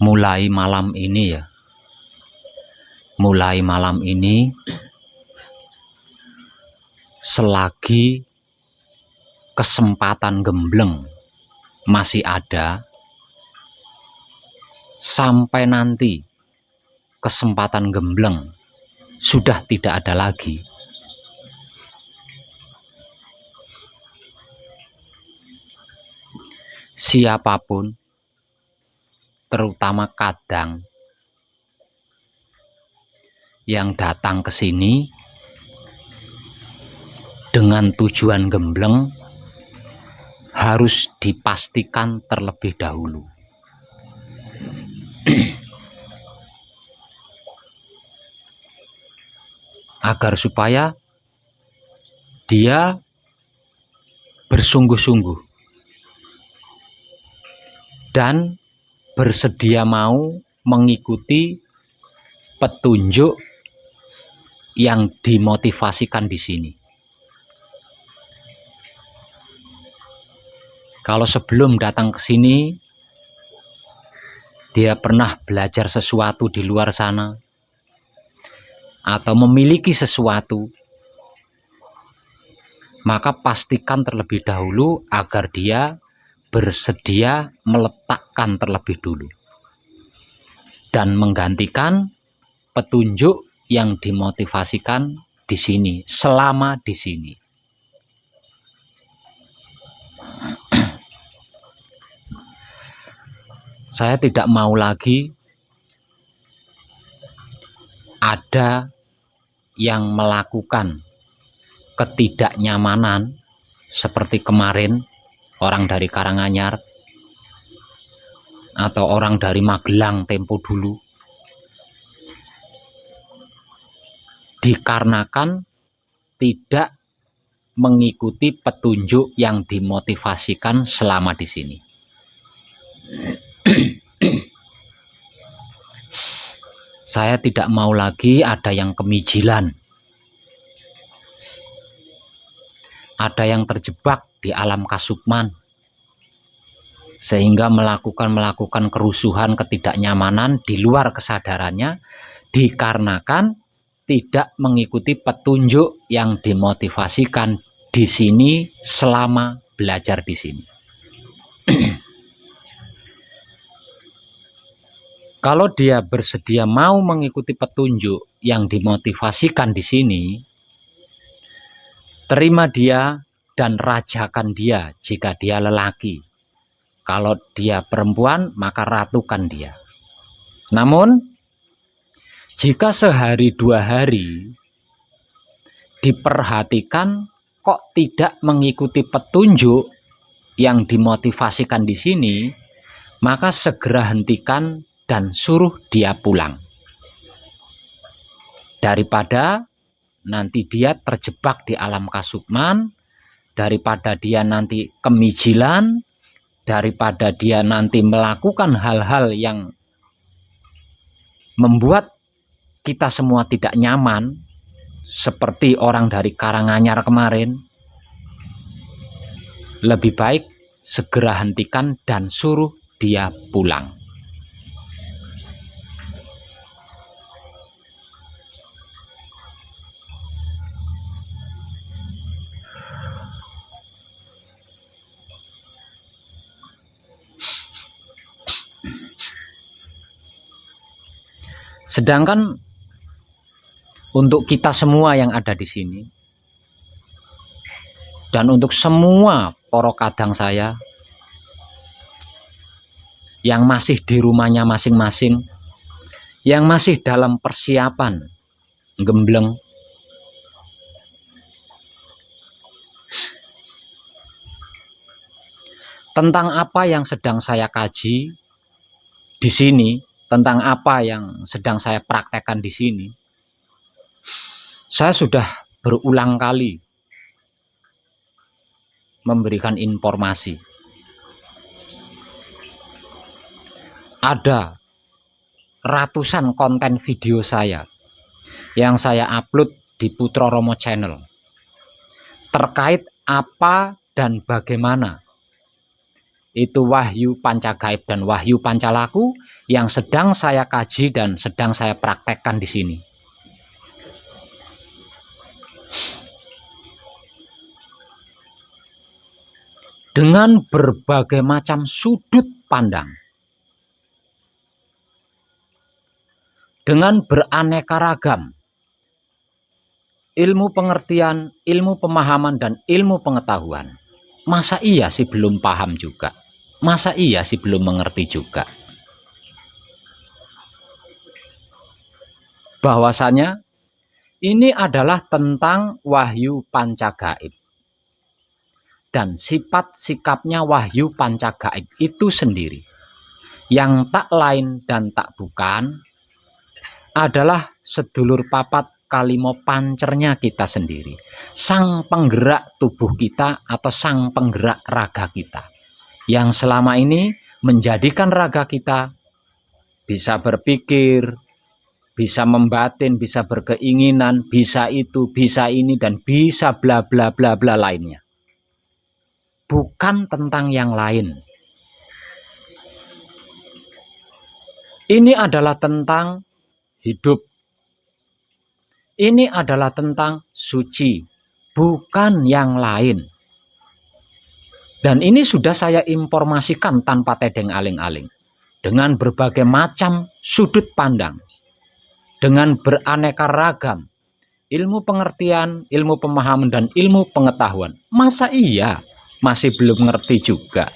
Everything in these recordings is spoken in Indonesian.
mulai malam ini ya. Mulai malam ini, selagi kesempatan gembleng masih ada, sampai nanti kesempatan gembleng sudah tidak ada lagi, siapapun, terutama kadang, yang datang ke sini dengan tujuan gembleng harus dipastikan terlebih dahulu. Agar supaya dia bersungguh-sungguh dan bersedia mau mengikuti petunjuk yang dimotivasikan di sini. Kalau sebelum datang ke sini dia pernah belajar sesuatu di luar sana atau memiliki sesuatu, maka pastikan terlebih dahulu agar dia bersedia meletakkan terlebih dulu dan menggantikan petunjuk yang dimotivasikan di sini selama di sini. Saya tidak mau lagi ada yang melakukan ketidaknyamanan seperti kemarin orang dari Karanganyar atau orang dari Magelang tempo dulu, dikarenakan tidak mengikuti petunjuk yang dimotivasikan selama di sini. Saya tidak mau lagi ada yang kemijilan, ada yang terjebak di alam kasukman sehingga melakukan kerusuhan, ketidaknyamanan di luar kesadarannya, dikarenakan tidak mengikuti petunjuk yang dimotivasikan di sini selama belajar di sini. Kalau dia bersedia mau mengikuti petunjuk yang dimotivasikan di sini, terima dia dan rajakan dia jika dia lelaki. Kalau dia perempuan, maka ratukan dia. Namun jika sehari dua hari diperhatikan kok tidak mengikuti petunjuk yang dimotivasikan di sini, maka segera hentikan dan suruh dia pulang. Daripada nanti dia terjebak di alam kasukman, daripada dia nanti kemijilan, daripada dia nanti melakukan hal-hal yang membuat kita semua tidak nyaman, seperti orang dari Karanganyar kemarin, lebih baik segera hentikan dan suruh dia pulang. Sedangkan untuk kita semua yang ada di sini, dan untuk semua poro kadang saya yang masih di rumahnya masing-masing, yang masih dalam persiapan gembleng, tentang apa yang sedang saya kaji di sini, tentang apa yang sedang saya praktekkan di sini, saya sudah berulang kali memberikan informasi. Ada ratusan konten video saya yang saya upload di Putra Romo Channel terkait apa dan bagaimana itu wahyu pancagaib dan wahyu pancalaku yang sedang saya kaji dan sedang saya praktekkan di sini. Dengan berbagai macam sudut pandang, dengan beraneka ragam ilmu pengertian, ilmu pemahaman, dan ilmu pengetahuan. Masa iya sih belum paham juga? Masa iya sih belum mengerti juga? Bahwasanya ini adalah tentang wahyu pancagaib. Dan sifat sikapnya wahyu pancagaib itu sendiri, yang tak lain dan tak bukan adalah sedulur papat kalimo pancernya kita sendiri, sang penggerak tubuh kita atau sang penggerak raga kita, yang selama ini menjadikan raga kita bisa berpikir, bisa membatin, bisa berkeinginan, bisa itu, bisa ini, dan bisa bla bla bla bla lainnya. Bukan tentang yang lain. Ini adalah tentang hidup. Ini adalah tentang suci, bukan yang lain. Dan ini sudah saya informasikan tanpa tedeng aling-aling, dengan berbagai macam sudut pandang, dengan beraneka ragam ilmu pengertian, ilmu pemahaman, dan ilmu pengetahuan. Masa iya masih belum ngerti juga?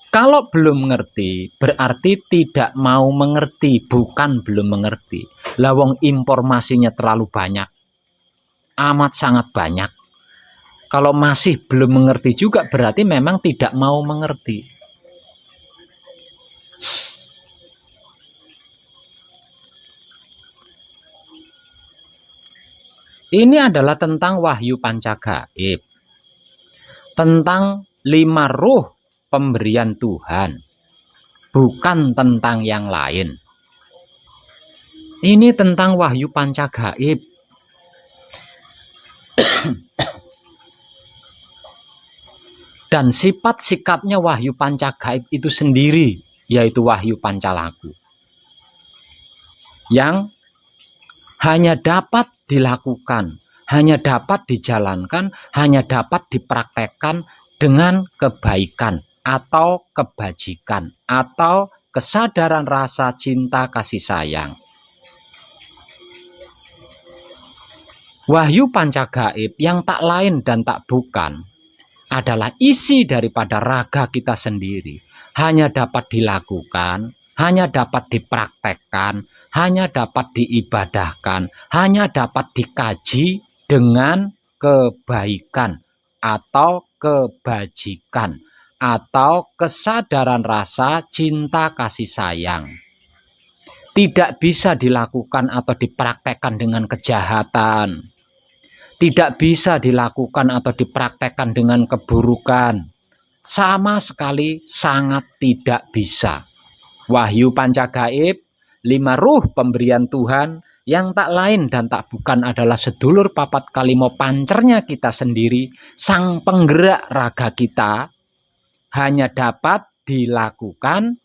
Kalau belum mengerti berarti tidak mau mengerti, bukan belum mengerti. Lawang informasinya terlalu banyak, amat sangat banyak. Kalau masih belum mengerti juga berarti memang tidak mau mengerti. Ini adalah tentang wahyu pancagaib, tentang 5 ruh pemberian Tuhan, bukan tentang yang lain. Ini tentang wahyu pancagaib. Dan sifat sikapnya wahyu pancagaib itu sendiri, yaitu wahyu pancalaku, yang hanya dapat dilakukan, hanya dapat dijalankan, hanya dapat dipraktekkan dengan kebaikan atau kebajikan atau kesadaran rasa cinta kasih sayang. Wahyu pancagaib yang tak lain dan tak bukan adalah isi daripada raga kita sendiri, hanya dapat dilakukan, hanya dapat dipraktekkan, hanya dapat diibadahkan, hanya dapat dikaji dengan kebaikan atau kebajikan atau kesadaran rasa cinta kasih sayang. Tidak bisa dilakukan atau dipraktekkan dengan kejahatan. Tidak bisa dilakukan atau dipraktekkan dengan keburukan. Sama sekali sangat tidak bisa. Wahyu pancagaib, 5 ruh pemberian Tuhan, yang tak lain dan tak bukan adalah sedulur papat kalimo pancernya kita sendiri, sang penggerak raga kita, hanya dapat dilakukan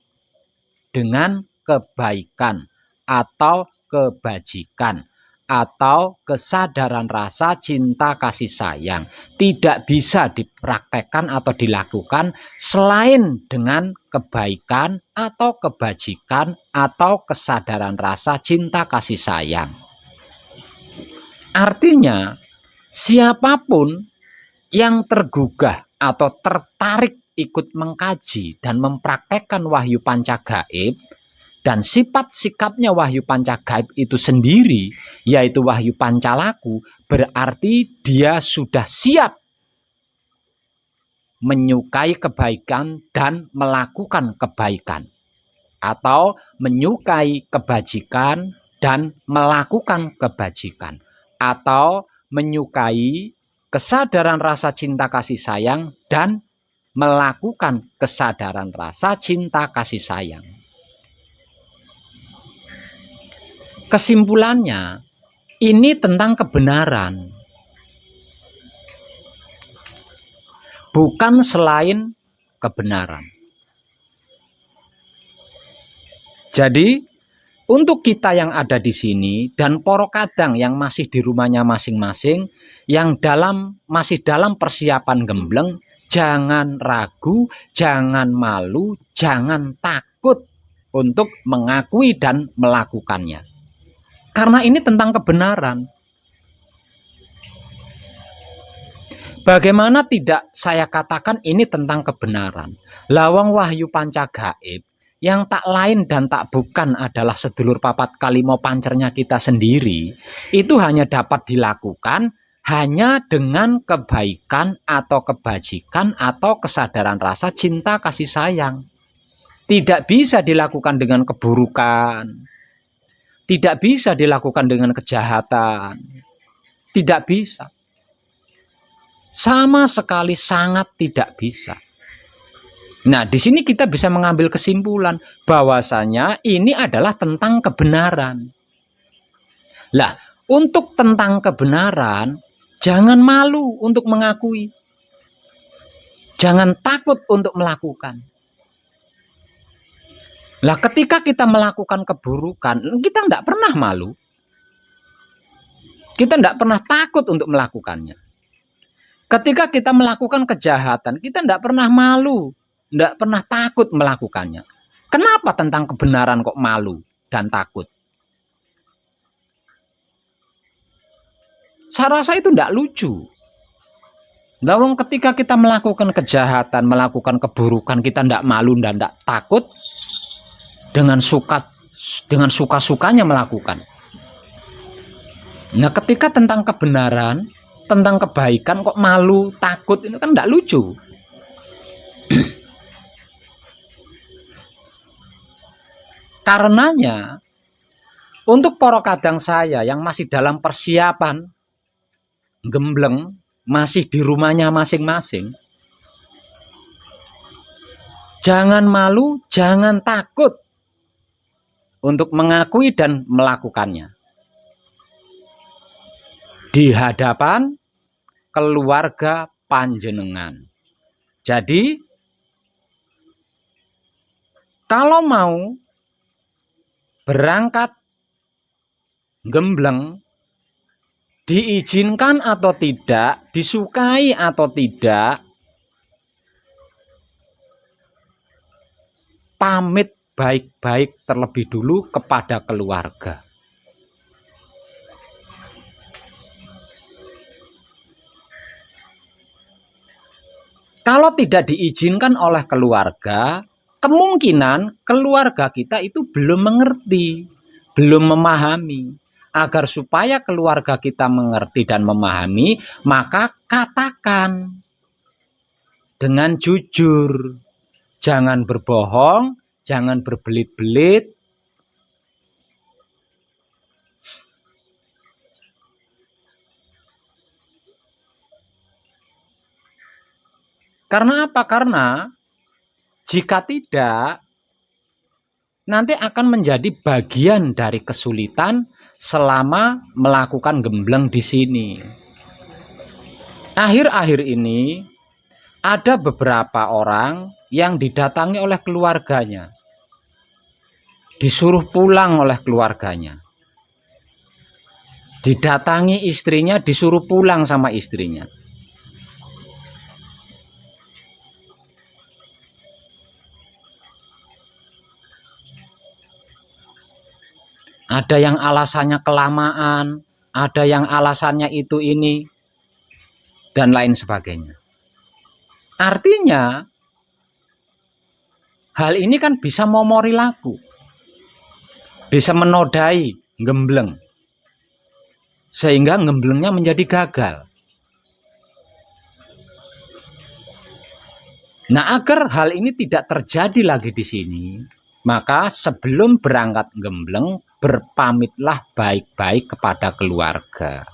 dengan kebaikan atau kebajikan atau kesadaran rasa cinta kasih sayang. Tidak bisa dipraktekkan atau dilakukan selain dengan kebaikan atau kebajikan atau kesadaran rasa cinta kasih sayang. Artinya, siapapun yang tergugah atau tertarik ikut mengkaji dan mempraktekkan wahyu pancagaib, dan sifat sikapnya wahyu pancagaib itu sendiri, yaitu wahyu pancalaku, berarti dia sudah siap menyukai kebaikan dan melakukan kebaikan, atau menyukai kebajikan dan melakukan kebajikan, atau menyukai kesadaran rasa cinta kasih sayang dan melakukan kesadaran rasa cinta kasih sayang. Kesimpulannya, ini tentang kebenaran, bukan selain kebenaran. Jadi untuk kita yang ada di sini dan poro kadang yang masih di rumahnya masing-masing, yang masih dalam persiapan gembleng, jangan ragu, jangan malu, jangan takut untuk mengakui dan melakukannya. Karena ini tentang kebenaran. Bagaimana tidak saya katakan ini tentang kebenaran? Lawang Wahyu Panca Gaib yang tak lain dan tak bukan adalah sedulur papat kalimo pancernya kita sendiri, itu hanya dapat dilakukan hanya dengan kebaikan atau kebajikan atau kesadaran rasa cinta kasih sayang. Tidak bisa dilakukan dengan keburukan, tidak bisa dilakukan dengan kejahatan, tidak bisa. Sama sekali sangat tidak bisa. Nah, di sini kita bisa mengambil kesimpulan bahwasanya ini adalah tentang kebenaran. Lah, untuk tentang kebenaran, jangan malu untuk mengakui. Jangan takut untuk melakukan. Lah, ketika kita melakukan keburukan, kita tidak pernah malu. Kita tidak pernah takut untuk melakukannya. Ketika kita melakukan kejahatan, kita tidak pernah malu, tidak pernah takut melakukannya. Kenapa tentang kebenaran kok malu dan takut? Saya rasa itu tidak lucu. Lawang ketika kita melakukan kejahatan, melakukan keburukan, kita tidak malu dan tidak takut, dengan suka-sukanya melakukan. Nah, ketika tentang kebenaran, tentang kebaikan kok malu, takut, itu kan tidak lucu. Karenanya, untuk poro kadang saya yang masih dalam persiapan gembleng, masih di rumahnya masing-masing, jangan malu, jangan takut untuk mengakui dan melakukannya di hadapan keluarga panjenengan. Jadi, kalau mau berangkat gembleng, diizinkan atau tidak, disukai atau tidak, pamit baik-baik terlebih dulu kepada keluarga. Kalau tidak diizinkan oleh keluarga, kemungkinan keluarga kita itu belum mengerti, belum memahami. Agar supaya keluarga kita mengerti dan memahami, maka katakan dengan jujur. Jangan berbohong, jangan berbelit-belit. Karena apa? Karena jika tidak, nanti akan menjadi bagian dari kesulitan selama melakukan gembleng di sini. Akhir-akhir ini ada beberapa orang yang didatangi oleh keluarganya, disuruh pulang oleh keluarganya. Didatangi istrinya, disuruh pulang sama istrinya. Ada yang alasannya kelamaan, ada yang alasannya itu ini, dan lain sebagainya. Artinya, hal ini kan bisa momori laku, bisa menodai gembleng, sehingga gemblengnya menjadi gagal. Nah, agar hal ini tidak terjadi lagi di sini, maka sebelum berangkat gembleng, berpamitlah baik-baik kepada keluarga.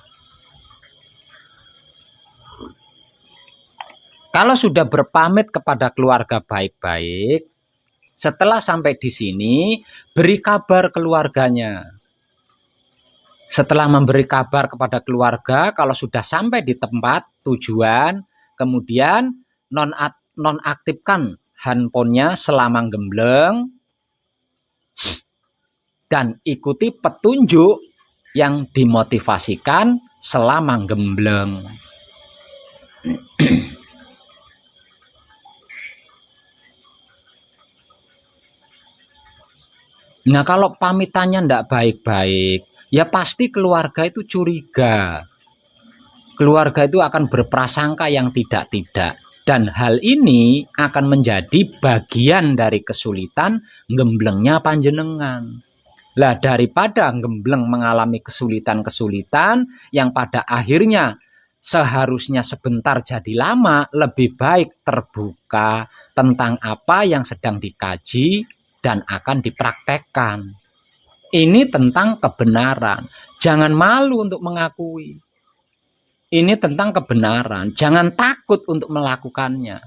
Kalau sudah berpamit kepada keluarga baik-baik, setelah sampai di sini, beri kabar keluarganya. Setelah memberi kabar kepada keluarga, kalau sudah sampai di tempat tujuan, kemudian nonaktifkan handphonenya selama gembleng. dan ikuti petunjuk yang dimotivasikan selama gembleng. Nah, kalau pamitannya ndak baik-baik, ya pasti keluarga itu curiga. Keluarga itu akan berprasangka yang tidak-tidak. Dan hal ini akan menjadi bagian dari kesulitan gemblengnya panjenengan. Lah, daripada gembleng mengalami kesulitan-kesulitan yang pada akhirnya seharusnya sebentar jadi lama, lebih baik terbuka tentang apa yang sedang dikaji dan akan dipraktekkan. Ini tentang kebenaran. Jangan malu untuk mengakui. Ini tentang kebenaran. Jangan takut untuk melakukannya.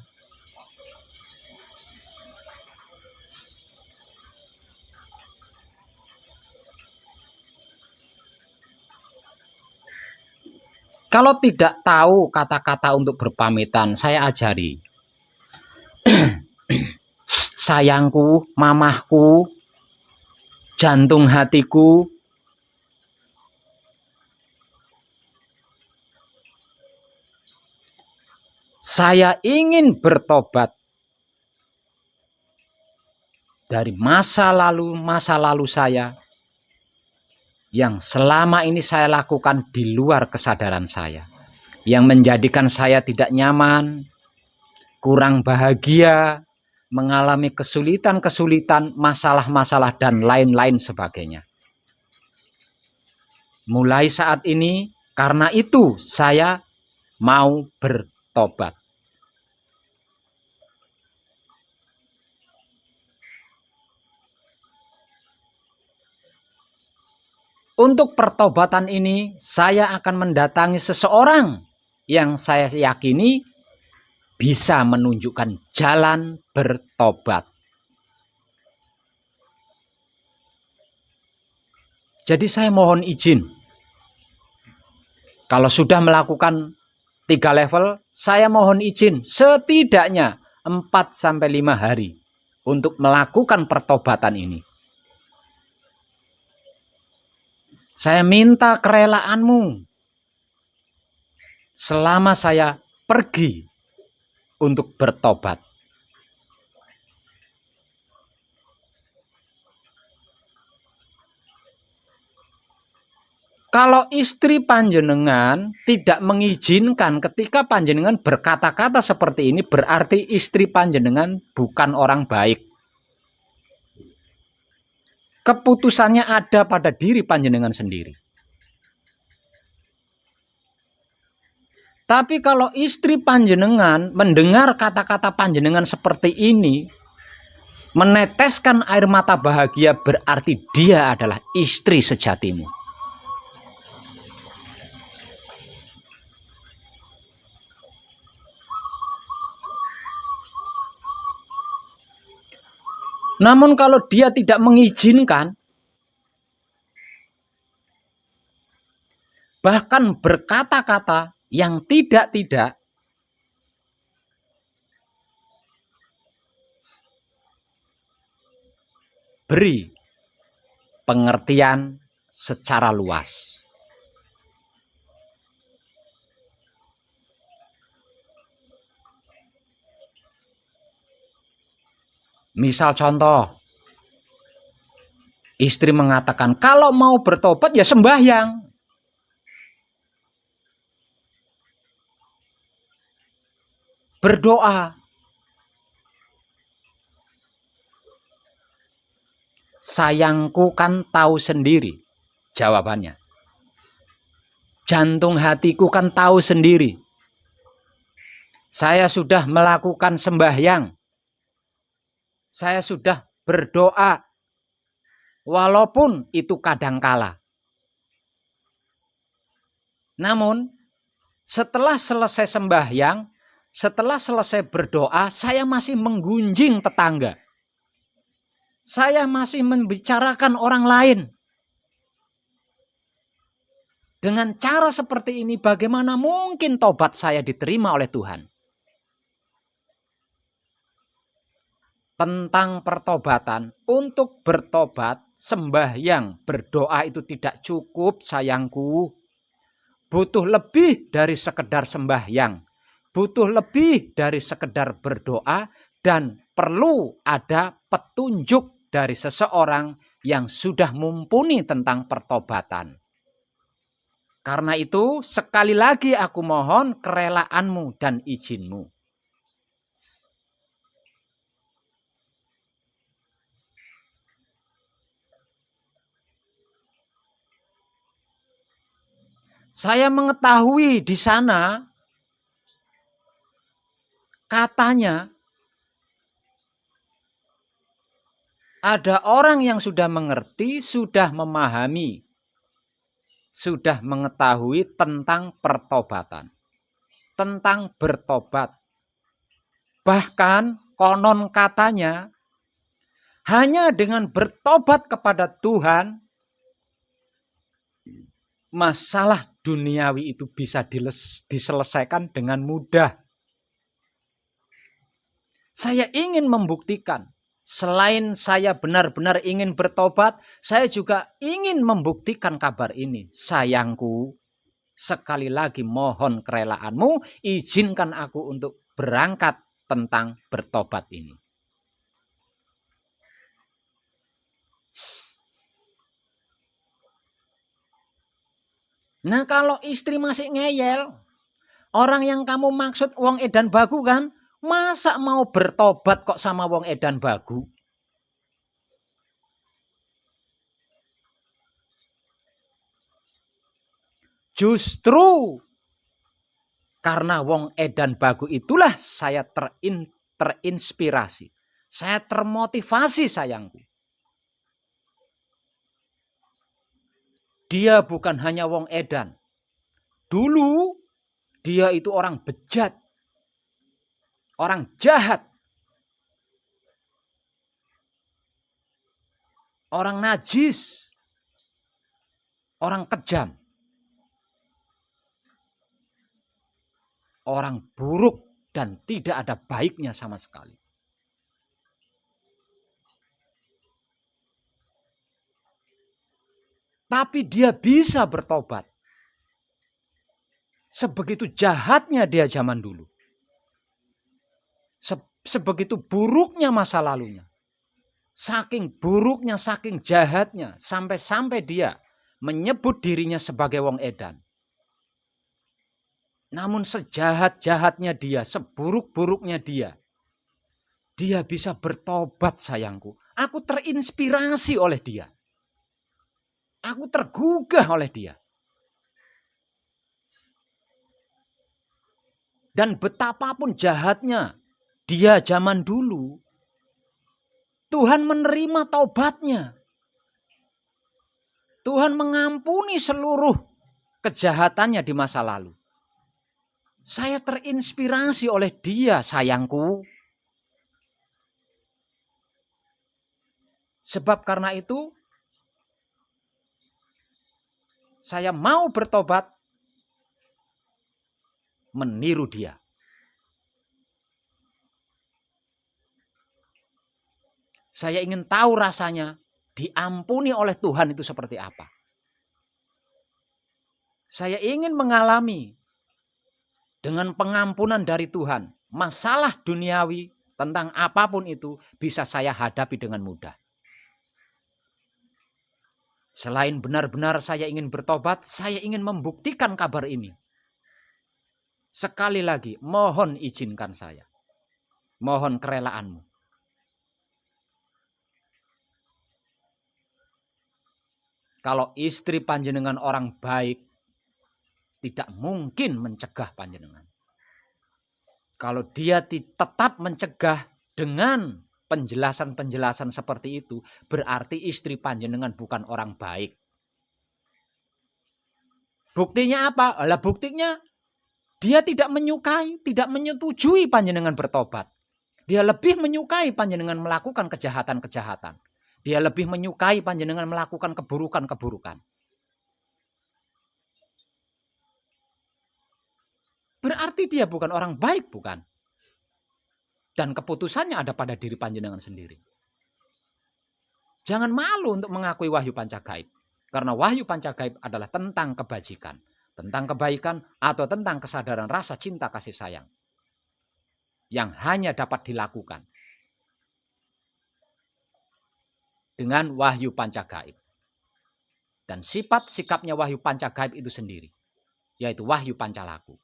Kalau tidak tahu kata-kata untuk berpamitan, saya ajari. Sayangku, mamahku, jantung hatiku, saya ingin bertobat dari masa lalu saya yang selama ini saya lakukan di luar kesadaran saya, yang menjadikan saya tidak nyaman, kurang bahagia, mengalami kesulitan-kesulitan, masalah-masalah, dan lain-lain sebagainya. Mulai saat ini, karena itu saya mau bertobat. Untuk pertobatan ini, saya akan mendatangi seseorang yang saya yakini bisa menunjukkan jalan bertobat. Jadi saya mohon izin. Kalau sudah melakukan 3 level, saya mohon izin setidaknya 4-5 hari untuk melakukan pertobatan ini. Saya minta kerelaanmu selama saya pergi untuk bertobat. Kalau istri panjenengan tidak mengizinkan ketika panjenengan berkata-kata seperti ini, berarti istri panjenengan bukan orang baik. Keputusannya ada pada diri panjenengan sendiri. Tapi kalau istri panjenengan mendengar kata-kata panjenengan seperti ini, meneteskan air mata bahagia, berarti dia adalah istri sejatimu. Namun kalau dia tidak mengizinkan, bahkan berkata-kata yang tidak-tidak, beri pengertian secara luas. Misal contoh, istri mengatakan kalau mau bertobat ya sembahyang. Berdoa. Sayangku kan tahu sendiri jawabannya. Jantung hatiku kan tahu sendiri. Saya sudah melakukan sembahyang. Saya sudah berdoa. Walaupun itu kadangkala. Namun setelah selesai sembahyang, setelah selesai berdoa, saya masih menggunjing tetangga. Saya masih membicarakan orang lain. Dengan cara seperti ini, bagaimana mungkin tobat saya diterima oleh Tuhan? tentang pertobatan. Untuk bertobat, sembahyang, berdoa itu tidak cukup sayangku. Butuh lebih dari sekedar sembahyang. Butuh lebih dari sekedar berdoa, dan perlu ada petunjuk dari seseorang yang sudah mumpuni tentang pertobatan. Karena itu, sekali lagi aku mohon kerelaanmu dan izinmu. Saya mengetahui di sana katanya ada orang yang sudah mengerti, sudah memahami, sudah mengetahui tentang pertobatan, tentang bertobat. Bahkan konon katanya hanya dengan bertobat kepada Tuhan, masalah duniawi itu bisa diselesaikan dengan mudah. Saya ingin membuktikan, selain saya benar-benar ingin bertobat, saya juga ingin membuktikan kabar ini. Sayangku, sekali lagi mohon kerelaanmu, izinkan aku untuk berangkat tentang bertobat ini. Nah, kalau istri masih ngeyel, orang yang kamu maksud wong edan bagu kan, masa mau bertobat kok sama wong edan bagu? Justru karena wong edan bagu itulah saya terinspirasi. Saya termotivasi sayangku. Dia bukan hanya wong edan. Dulu dia itu orang bejat. Orang jahat. Orang najis. Orang kejam. Orang buruk dan tidak ada baiknya sama sekali. Tapi dia bisa bertobat. Sebegitu jahatnya dia zaman dulu. Sebegitu buruknya masa lalunya. Saking buruknya, saking jahatnya. Sampai-sampai dia menyebut dirinya sebagai wong edan. Namun sejahat-jahatnya dia, seburuk-buruknya dia. Dia bisa bertobat sayangku. Aku terinspirasi oleh dia. Aku tergugah oleh dia. Dan betapapun jahatnya dia zaman dulu, Tuhan menerima taubatnya. Tuhan mengampuni seluruh kejahatannya di masa lalu. Saya terinspirasi oleh dia sayangku. Sebab karena itu, saya mau bertobat meniru dia. Saya ingin tahu rasanya diampuni oleh Tuhan itu seperti apa. Saya ingin mengalami dengan pengampunan dari Tuhan. Masalah duniawi tentang apapun itu bisa saya hadapi dengan mudah. Selain benar-benar saya ingin bertobat, saya ingin membuktikan kabar ini. Sekali lagi, mohon izinkan saya. Mohon kerelaanmu. Kalau istri panjenengan orang baik, tidak mungkin mencegah panjenengan. Kalau dia tetap mencegah dengan penjelasan-penjelasan seperti itu, berarti istri panjenengan bukan orang baik. Buktinya apa? Alah, buktinya dia tidak menyukai, tidak menyetujui panjenengan bertobat. Dia lebih menyukai panjenengan melakukan kejahatan-kejahatan. Dia lebih menyukai panjenengan melakukan keburukan-keburukan. Berarti dia bukan orang baik, bukan? Dan keputusannya ada pada diri panjenengan sendiri. Jangan malu untuk mengakui wahyu panca gaib. Karena wahyu panca gaib adalah tentang kebajikan, tentang kebaikan, atau tentang kesadaran rasa cinta kasih sayang. Yang hanya dapat dilakukan dengan wahyu panca gaib. Dan sifat sikapnya wahyu panca gaib itu sendiri, yaitu wahyu panca laku.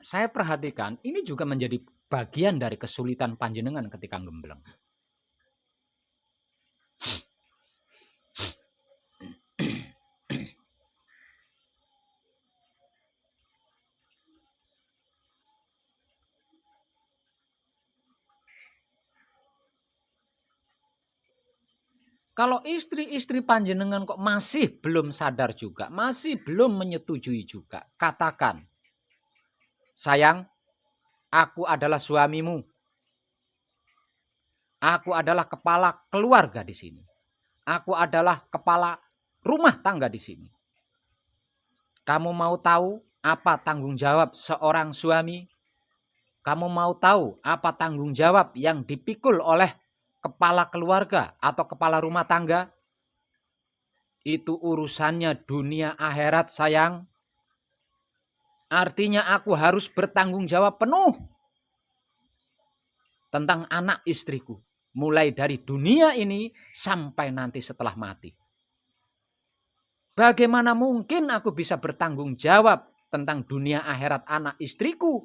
Saya perhatikan ini juga menjadi bagian dari kesulitan panjenengan ketika gembleng. Kalau istri-istri panjenengan kok masih belum sadar juga, masih belum menyetujui juga, katakan, sayang, aku adalah suamimu. Aku adalah kepala keluarga di sini. Aku adalah kepala rumah tangga di sini. Kamu mau tahu apa tanggung jawab seorang suami? Kamu mau tahu apa tanggung jawab yang dipikul oleh kepala keluarga atau kepala rumah tangga? Itu urusannya dunia akhirat, sayang. Artinya aku harus bertanggung jawab penuh tentang anak istriku. Mulai dari dunia ini sampai nanti setelah mati. Bagaimana mungkin aku bisa bertanggung jawab tentang dunia akhirat anak istriku?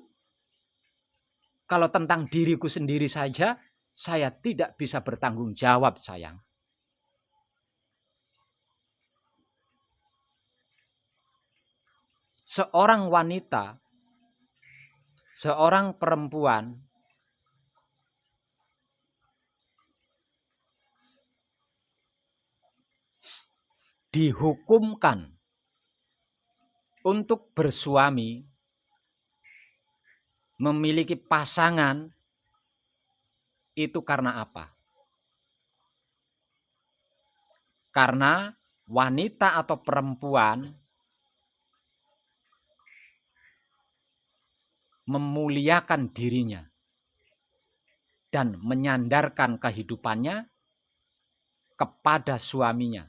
Kalau tentang diriku sendiri saja, saya tidak bisa bertanggung jawab, sayang. Seorang wanita, seorang perempuan dihukumkan untuk bersuami, memiliki pasangan, itu karena apa? Karena wanita atau perempuan memuliakan dirinya dan menyandarkan kehidupannya kepada suaminya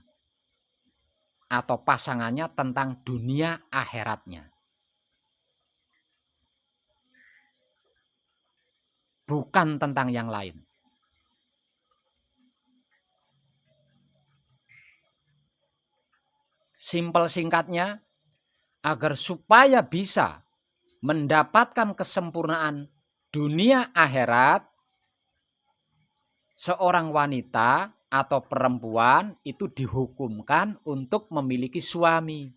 atau pasangannya tentang dunia akhiratnya. Bukan tentang yang lain. Simpel singkatnya, agar supaya bisa mendapatkan kesempurnaan dunia akhirat, seorang wanita atau perempuan itu dihukumkan untuk memiliki suami.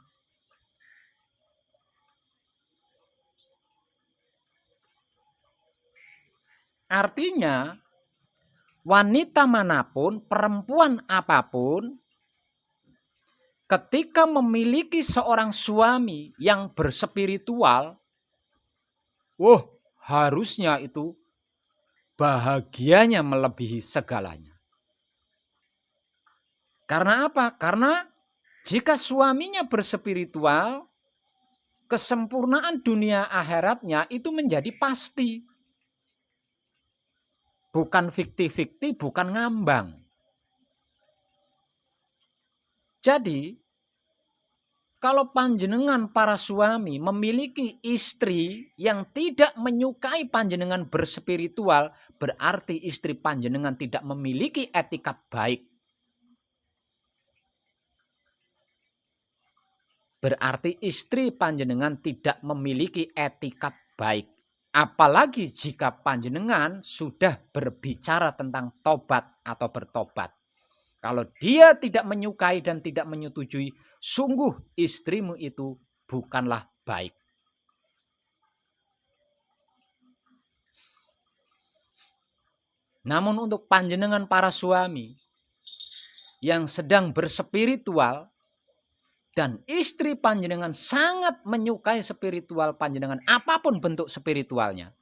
Artinya, wanita manapun, perempuan apapun, ketika memiliki seorang suami yang berspiritual, harusnya itu bahagianya melebihi segalanya. Karena apa? Karena jika suaminya berspiritual, kesempurnaan dunia akhiratnya itu menjadi pasti. Bukan fiktif-fiktif, bukan ngambang. Jadi, kalau panjenengan para suami memiliki istri yang tidak menyukai panjenengan berspiritual, berarti istri panjenengan tidak memiliki etikat baik. Berarti istri panjenengan tidak memiliki etikat baik. Apalagi jika panjenengan sudah berbicara tentang tobat atau bertobat. Kalau dia tidak menyukai dan tidak menyetujui, sungguh istrimu itu bukanlah baik. Namun untuk panjenengan para suami yang sedang berspiritual, Dan istri panjenengan sangat menyukai spiritual panjenengan, apapun bentuk spiritualnya.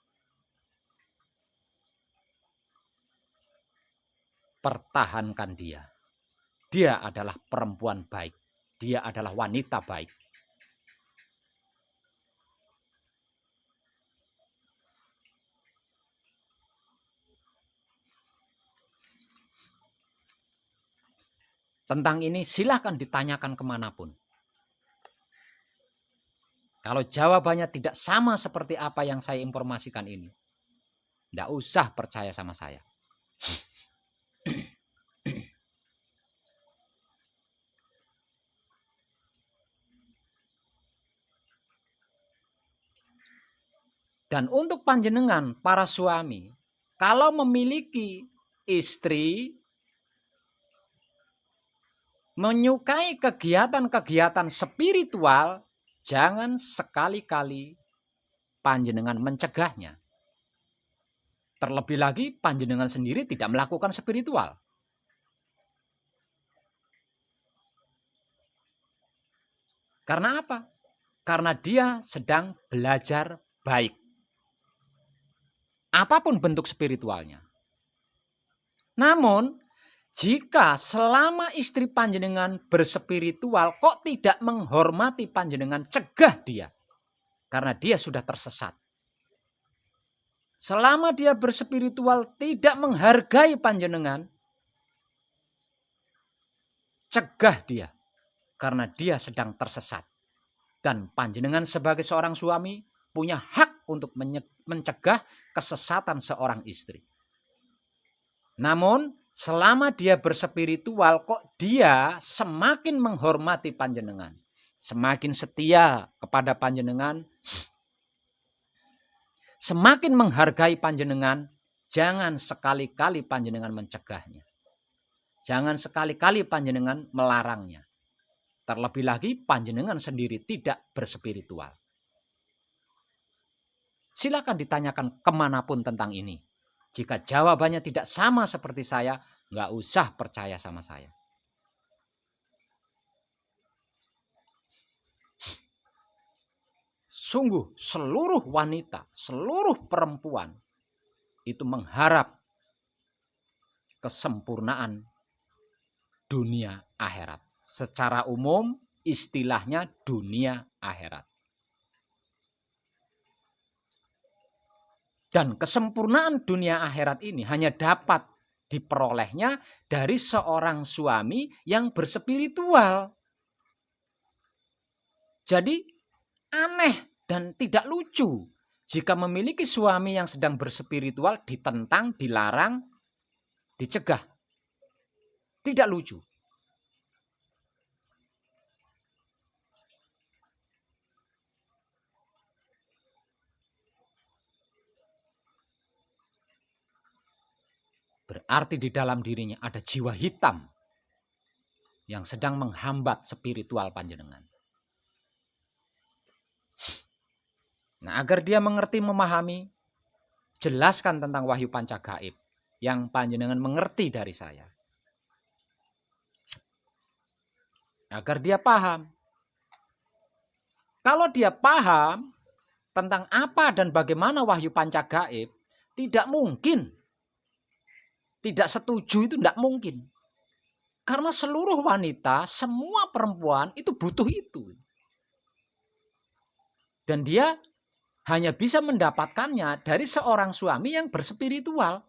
Pertahankan dia. Dia adalah perempuan baik. Dia adalah wanita baik. Tentang ini silahkan ditanyakan kemanapun. Kalau jawabannya tidak sama seperti apa yang saya informasikan ini, tidak usah percaya sama saya. Dan untuk panjenengan para suami, kalau memiliki istri menyukai kegiatan-kegiatan spiritual, jangan sekali-kali panjenengan mencegahnya. Terlebih lagi panjenengan sendiri tidak melakukan spiritual. Karena apa? Karena dia sedang belajar baik. Apapun bentuk spiritualnya. Namun, jika selama istri panjenengan berspiritual kok tidak menghormati panjenengan, cegah dia. Karena dia sudah tersesat. Selama dia berspiritual tidak menghargai panjenengan, cegah dia. Karena dia sedang tersesat. Dan panjenengan sebagai seorang suami punya hak untuk mencegah kesesatan seorang istri. Namun selama dia berspiritual kok dia semakin menghormati panjenengan, semakin setia kepada panjenengan, semakin menghargai panjenengan, jangan sekali-kali panjenengan mencegahnya. Jangan sekali-kali panjenengan melarangnya. Terlebih lagi panjenengan sendiri tidak berspiritual. Silakan ditanyakan kemanapun tentang ini. Jika jawabannya tidak sama seperti saya, nggak usah percaya sama saya. Sungguh seluruh wanita, seluruh perempuan itu mengharap kesempurnaan dunia akhirat. Secara umum istilahnya dunia akhirat. Dan kesempurnaan dunia akhirat ini hanya dapat diperolehnya dari seorang suami yang berspiritual. Jadi aneh dan tidak lucu jika memiliki suami yang sedang berspiritual ditentang, dilarang, dicegah. Tidak lucu. Berarti di dalam dirinya ada jiwa hitam yang sedang menghambat spiritual panjenengan. Nah, agar dia mengerti, memahami, jelaskan tentang wahyu panca gaib yang panjenengan mengerti dari saya. Agar dia paham. Kalau dia paham tentang apa dan bagaimana wahyu panca gaib, tidak mungkin. Tidak setuju itu tidak mungkin. Karena seluruh wanita, semua perempuan itu butuh itu. Dan dia hanya bisa mendapatkannya dari seorang suami yang berspiritual.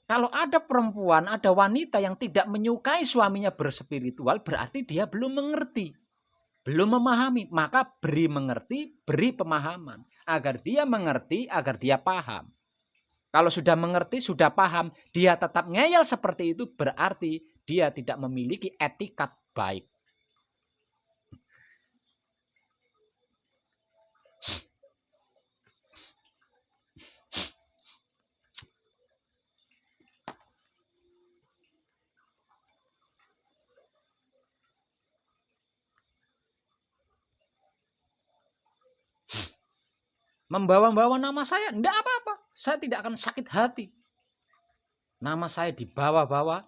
Kalau ada perempuan, ada wanita yang tidak menyukai suaminya berspiritual, berarti dia belum mengerti. Belum memahami. Maka beri mengerti, beri pemahaman. Agar dia mengerti, agar dia paham. Kalau sudah mengerti, sudah paham, dia tetap ngeyel seperti itu, berarti dia tidak memiliki etikat baik. Membawa-bawa nama saya, enggak apa-apa. Saya tidak akan sakit hati. Nama saya dibawa-bawa,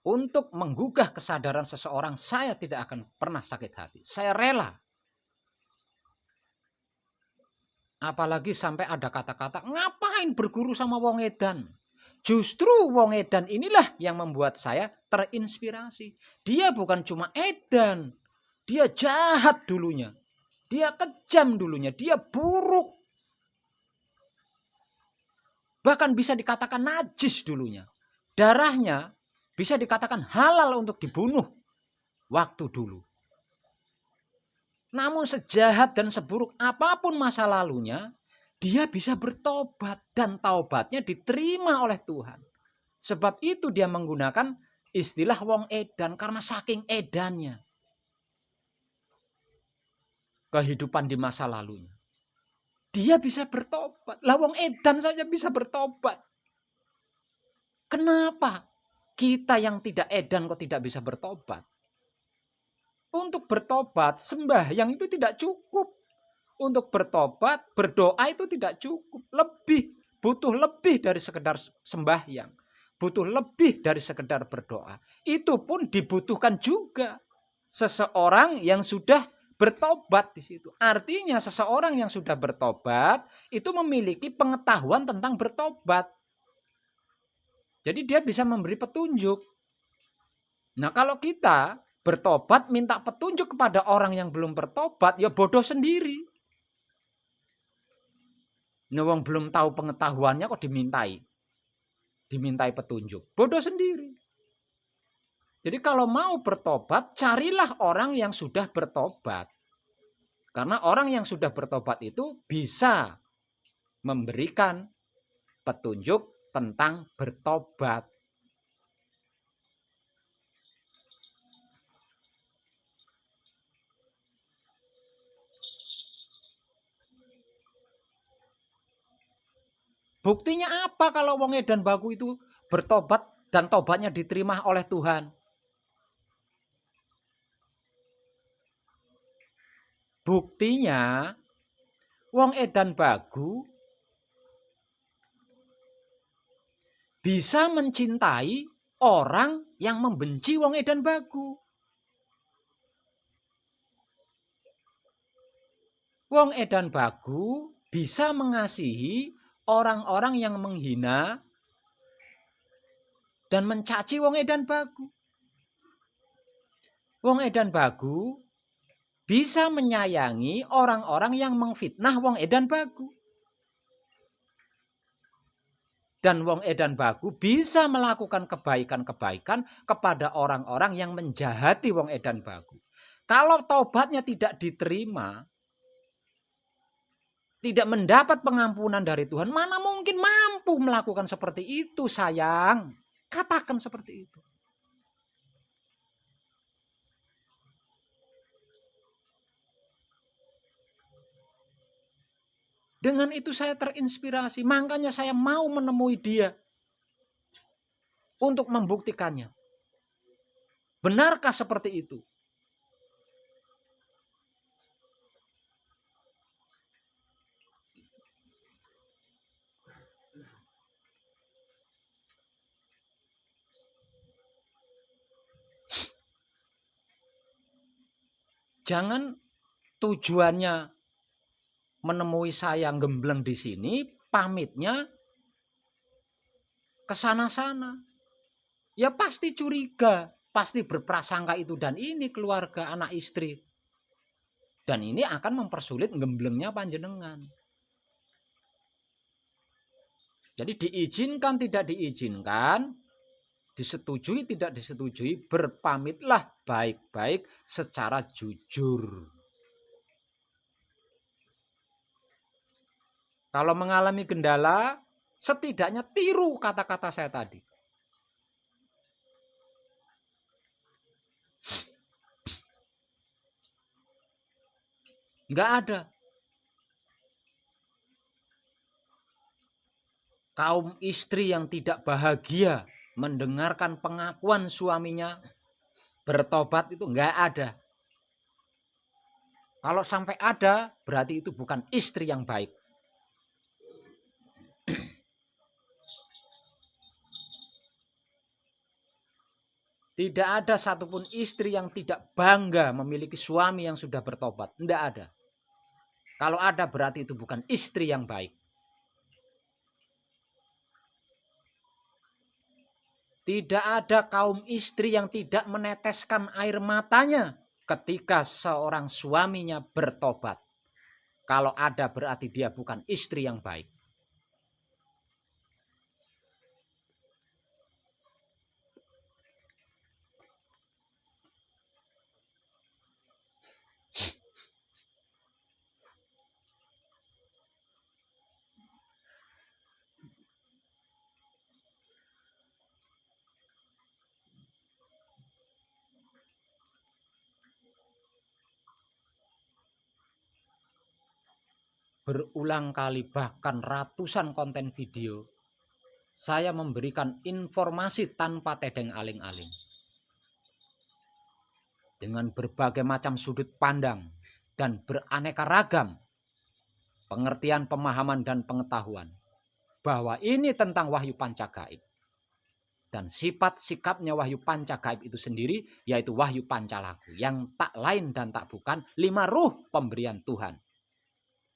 untuk menggugah kesadaran seseorang, saya tidak akan pernah sakit hati. Saya rela. Apalagi sampai ada kata-kata, ngapain berguru sama wong edan? Justru wong edan inilah yang membuat saya terinspirasi. Dia bukan cuma edan, dia jahat dulunya. Dia kejam dulunya, dia buruk. Bahkan bisa dikatakan najis dulunya. Darahnya bisa dikatakan halal untuk dibunuh waktu dulu. Namun sejahat dan seburuk apapun masa lalunya, dia bisa bertobat dan taubatnya diterima oleh Tuhan. Sebab itu dia menggunakan istilah wong edan karena saking edannya kehidupan di masa lalunya. Dia bisa bertobat. Lah wong edan saja bisa bertobat. Kenapa kita yang tidak edan kok tidak bisa bertobat? Untuk bertobat, sembahyang itu tidak cukup. Untuk bertobat, berdoa itu tidak cukup. Butuh lebih dari sekedar sembahyang. Butuh lebih dari sekedar berdoa. Itu pun dibutuhkan juga seseorang yang sudah bertobat di situ. Artinya seseorang yang sudah bertobat itu memiliki pengetahuan tentang bertobat. Jadi dia bisa memberi petunjuk. Nah, kalau kita bertobat minta petunjuk kepada orang yang belum bertobat, ya bodoh sendiri. Nah, wong belum tahu pengetahuannya kok dimintai petunjuk. Bodoh sendiri. Jadi kalau mau bertobat, carilah orang yang sudah bertobat. Karena orang yang sudah bertobat itu bisa memberikan petunjuk tentang bertobat. Buktinya apa kalau wong edan baku itu bertobat dan tobatnya diterima oleh Tuhan? Buktinya wong edan baku bisa mencintai orang yang membenci wong edan baku. Wong edan baku bisa mengasihi orang-orang yang menghina dan mencaci wong edan baku. Wong edan baku bisa menyayangi orang-orang yang mengfitnah wong edan baku. Dan wong edan baku bisa melakukan kebaikan-kebaikan kepada orang-orang yang menjahati wong edan baku. Kalau taubatnya tidak diterima, tidak mendapat pengampunan dari Tuhan, mana mungkin mampu melakukan seperti itu, sayang. Katakan seperti itu. Dengan itu saya terinspirasi, makanya saya mau menemui dia untuk membuktikannya. Benarkah seperti itu? Jangan tujuannya menemui saya gembleng di sini, pamitnya ke sana-sana. Ya pasti curiga, pasti berprasangka itu dan ini keluarga anak istri. Dan ini akan mempersulit gemblengnya panjenengan. Jadi diizinkan tidak diizinkan, disetujui tidak disetujui, berpamitlah baik-baik secara jujur. Kalau mengalami kendala, setidaknya tiru kata-kata saya tadi. Enggak ada. Kaum istri yang tidak bahagia mendengarkan pengakuan suaminya bertobat itu enggak ada. Kalau sampai ada, berarti itu bukan istri yang baik. Tidak ada satupun istri yang tidak bangga memiliki suami yang sudah bertobat. Tidak ada. Kalau ada berarti itu bukan istri yang baik. Tidak ada kaum istri yang tidak meneteskan air matanya ketika seorang suaminya bertobat. Kalau ada berarti dia bukan istri yang baik. Berulang kali bahkan ratusan konten video saya memberikan informasi tanpa tedeng aling-aling dengan berbagai macam sudut pandang dan beraneka ragam pengertian, pemahaman dan pengetahuan bahwa ini tentang wahyu pancagaib dan sifat sikapnya wahyu pancagaib itu sendiri yaitu wahyu pancalagu yang tak lain dan tak bukan 5 ruh pemberian Tuhan.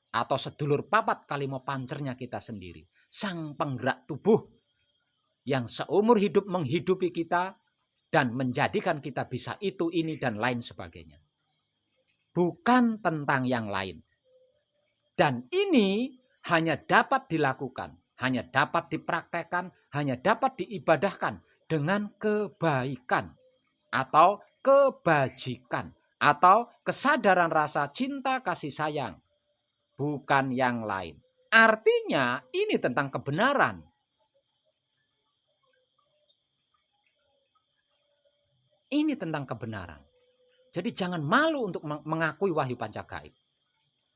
Atau sedulur papat kalimo pancernya kita sendiri. Sang penggerak tubuh yang seumur hidup menghidupi kita dan menjadikan kita bisa itu, ini, dan lain sebagainya. Bukan tentang yang lain. Dan ini hanya dapat dilakukan, hanya dapat dipraktekkan, hanya dapat diibadahkan dengan kebaikan atau kebajikan atau kesadaran rasa cinta kasih sayang. Bukan yang lain. Artinya ini tentang kebenaran. Ini tentang kebenaran. Jadi jangan malu untuk mengakui wahyu pancagaib.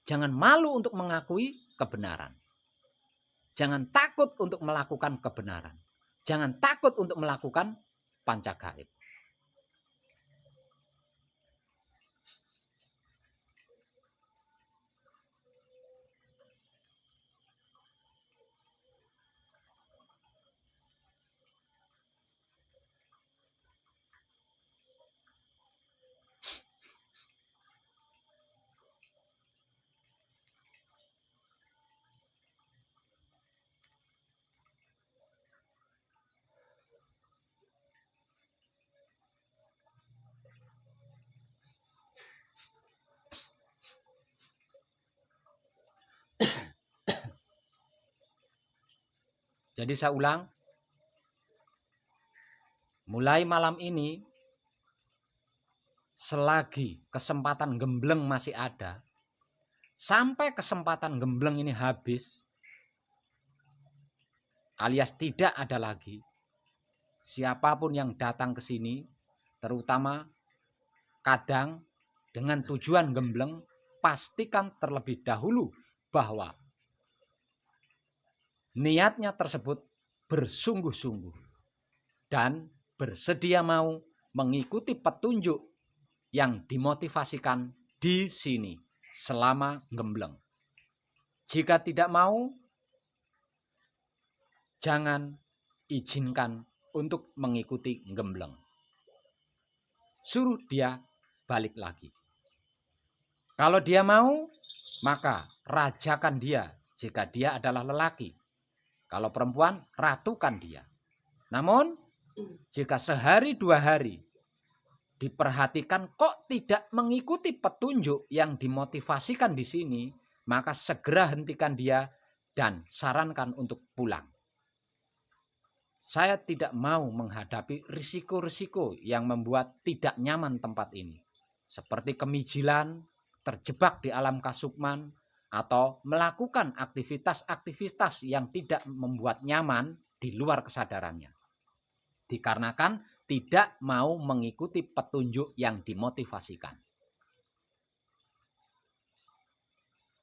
Jangan malu untuk mengakui kebenaran. Jangan takut untuk melakukan kebenaran. Jangan takut untuk melakukan pancagaib. Jadi saya ulang, mulai malam ini, selagi kesempatan gembleng masih ada, sampai kesempatan gembleng ini habis, alias tidak ada lagi, siapapun yang datang ke sini, terutama kadang dengan tujuan gembleng, pastikan terlebih dahulu bahwa niatnya tersebut bersungguh-sungguh dan bersedia mau mengikuti petunjuk yang dimotivasikan di sini selama gembleng. Jika tidak mau, jangan izinkan untuk mengikuti gembleng. Suruh dia balik lagi. Kalau dia mau, maka rajakan dia jika dia adalah lelaki. Kalau perempuan, ratukan dia. Namun, jika sehari 2 hari diperhatikan kok tidak mengikuti petunjuk yang dimotivasikan di sini, maka segera hentikan dia dan sarankan untuk pulang. Saya tidak mau menghadapi risiko-risiko yang membuat tidak nyaman tempat ini. Seperti kemijilan, terjebak di alam kasukman, atau melakukan aktivitas-aktivitas yang tidak membuat nyaman di luar kesadarannya. Dikarenakan tidak mau mengikuti petunjuk yang dimotivasikan.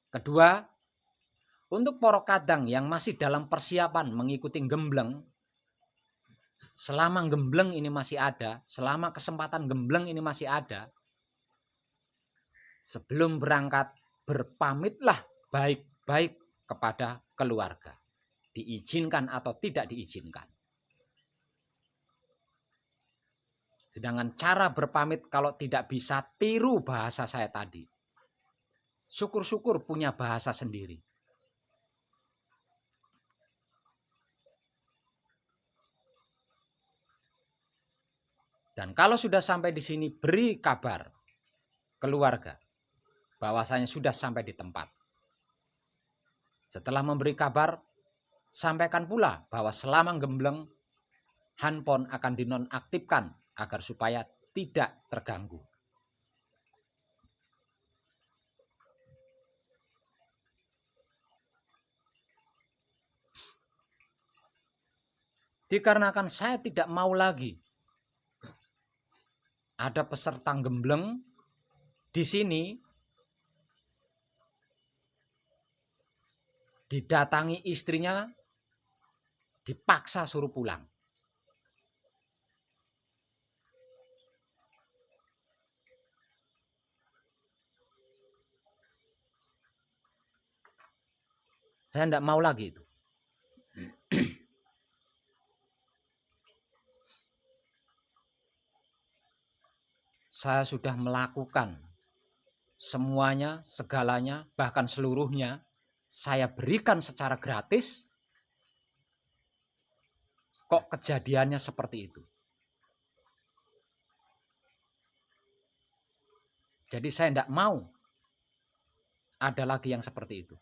Kedua, untuk para kadang yang masih dalam persiapan mengikuti gembleng, selama gembleng ini masih ada, selama kesempatan gembleng ini masih ada, sebelum berangkat berpamitlah baik-baik kepada keluarga. Diizinkan atau tidak diizinkan. Sedangkan cara berpamit kalau tidak bisa, tiru bahasa saya tadi. Syukur-syukur punya bahasa sendiri. Dan kalau sudah sampai di sini, beri kabar keluarga bahwasanya sudah sampai di tempat. Setelah memberi kabar, sampaikan pula bahwa selama gembleng, handphone akan dinonaktifkan agar supaya tidak terganggu. Dikarenakan saya tidak mau lagi ada peserta gembleng di sini didatangi istrinya, dipaksa suruh pulang. Saya tidak mau lagi itu. Saya sudah melakukan semuanya, segalanya, bahkan seluruhnya saya berikan secara gratis. Kok kejadiannya seperti itu? Jadi saya tidak mau ada lagi yang seperti itu.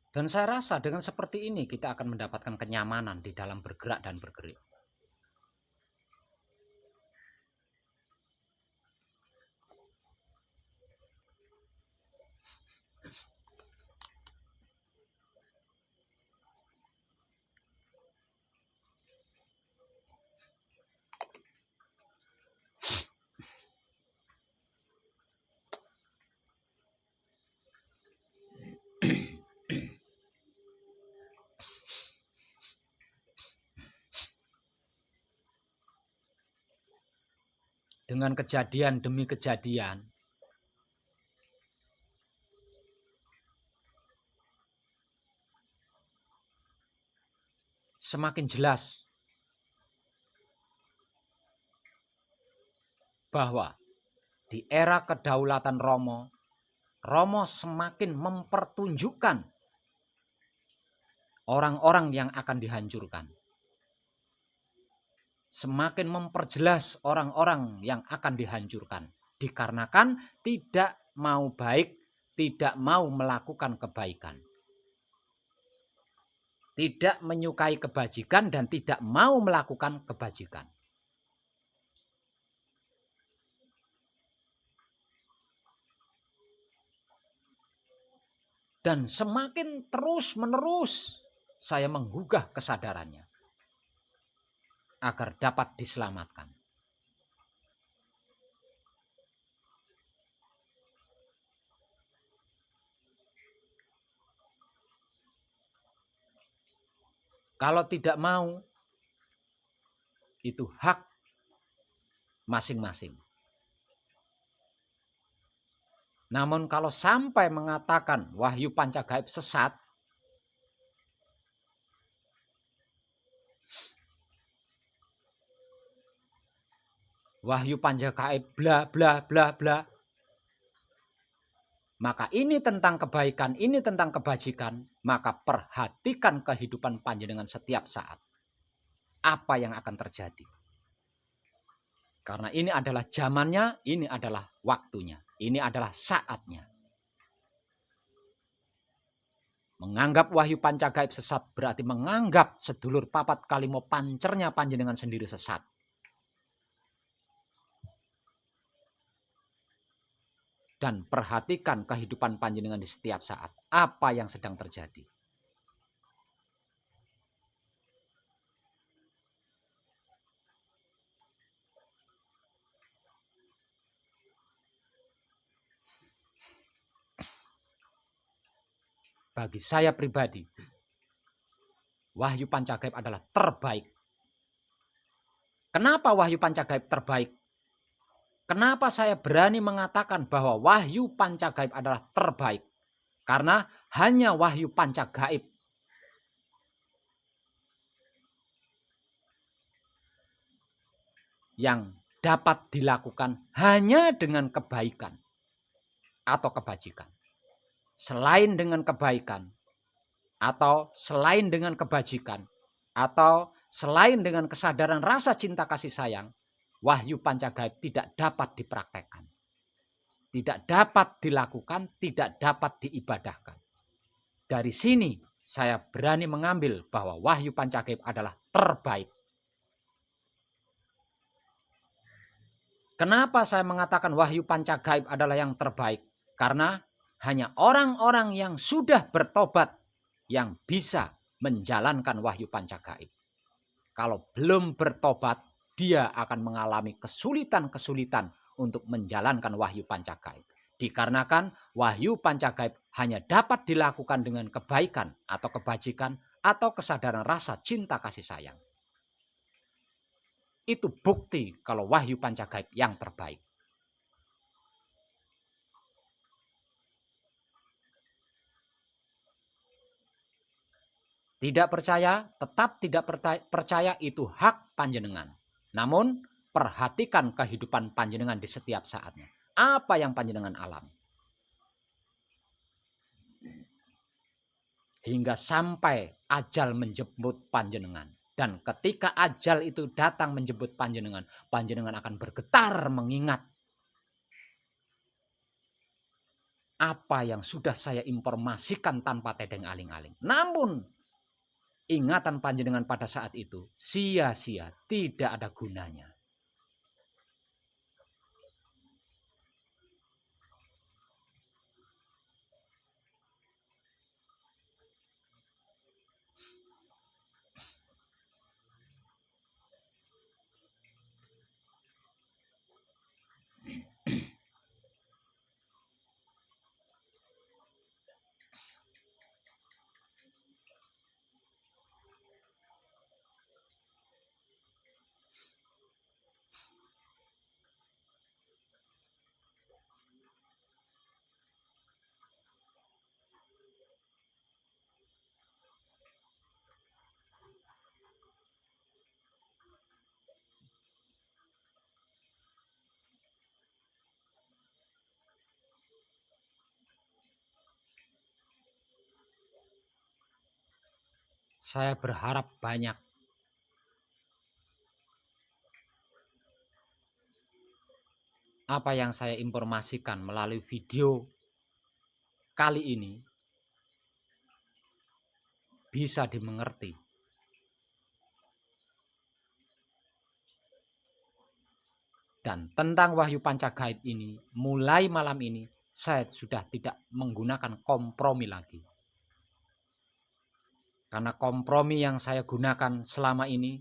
Dan saya rasa dengan seperti ini kita akan mendapatkan kenyamanan di dalam bergerak dan bergerik. Dengan kejadian demi kejadian, semakin jelas bahwa di era kedaulatan Romo, Romo semakin mempertunjukkan orang-orang yang akan dihancurkan. Semakin memperjelas orang-orang yang akan dihancurkan. Dikarenakan tidak mau baik, tidak mau melakukan kebaikan. Tidak menyukai kebajikan dan tidak mau melakukan kebajikan. Dan semakin terus-menerus saya menggugah kesadarannya agar dapat diselamatkan. Kalau tidak mau, itu hak masing-masing. Namun kalau sampai mengatakan wahyu pancagaib sesat, wahyu pancagaib bla bla bla bla, maka ini tentang kebaikan, ini tentang kebajikan, maka perhatikan kehidupan panjenengan setiap saat. Apa yang akan terjadi? Karena ini adalah zamannya, ini adalah waktunya, ini adalah saatnya. Menganggap wahyu pancagaib sesat berarti menganggap sedulur papat kalimo pancernya panjenengan sendiri sesat. dan perhatikan kehidupan panjenengan di setiap saat. Apa yang sedang terjadi? Bagi saya pribadi, wahyu pancagaib adalah terbaik. Kenapa wahyu pancagaib terbaik? Kenapa saya berani mengatakan bahwa wahyu pancagaib adalah terbaik? Karena hanya wahyu pancagaib yang dapat dilakukan hanya dengan kebaikan atau kebajikan. Selain dengan kebaikan atau selain dengan kebajikan atau selain dengan kesadaran rasa cinta kasih sayang, wahyu pancagaib tidak dapat dipraktekkan, tidak dapat dilakukan, tidak dapat diibadahkan. Dari sini saya berani mengambil bahwa wahyu pancagaib adalah terbaik. Kenapa saya mengatakan wahyu pancagaib adalah yang terbaik? Karena hanya orang-orang yang sudah bertobat yang bisa menjalankan wahyu pancagaib. Kalau belum bertobat, dia akan mengalami kesulitan-kesulitan untuk menjalankan wahyu pancagaib. Dikarenakan wahyu pancagaib hanya dapat dilakukan dengan kebaikan atau kebajikan atau kesadaran rasa cinta kasih sayang. Itu bukti kalau wahyu pancagaib yang terbaik. Tidak percaya, tetap tidak percaya itu hak panjenengan. Namun perhatikan kehidupan panjenengan di setiap saatnya. Apa yang panjenengan alami? Hingga sampai ajal menjemput panjenengan. Dan ketika ajal itu datang menjemput panjenengan, panjenengan akan bergetar mengingat apa yang sudah saya informasikan tanpa tedeng aling-aling. Namun ingatan panjenengan pada saat itu sia-sia, tidak ada gunanya. Saya berharap banyak apa yang saya informasikan melalui video kali ini bisa dimengerti. Dan tentang wahyu pancagaib ini, mulai malam ini saya sudah tidak menggunakan kompromi lagi. Karena kompromi yang saya gunakan selama ini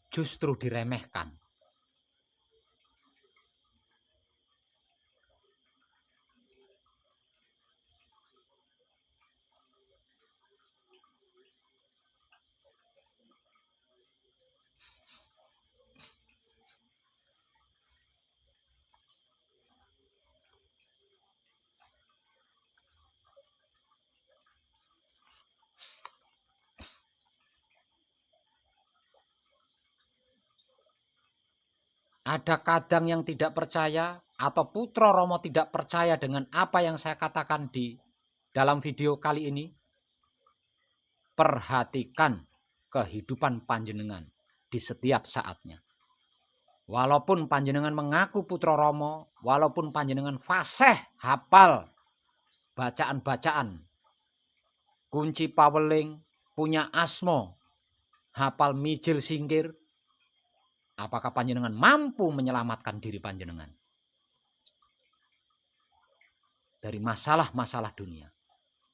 justru diremehkan. Ada kadang yang tidak percaya atau Putra Romo tidak percaya dengan apa yang saya katakan di dalam video kali ini. Perhatikan kehidupan panjenengan di setiap saatnya. Walaupun panjenengan mengaku Putra Romo, walaupun panjenengan fasih hafal bacaan-bacaan, kunci paweling, punya asmo, hafal mijil singkir, Apakah panjenengan mampu menyelamatkan diri panjenengan dari masalah-masalah dunia?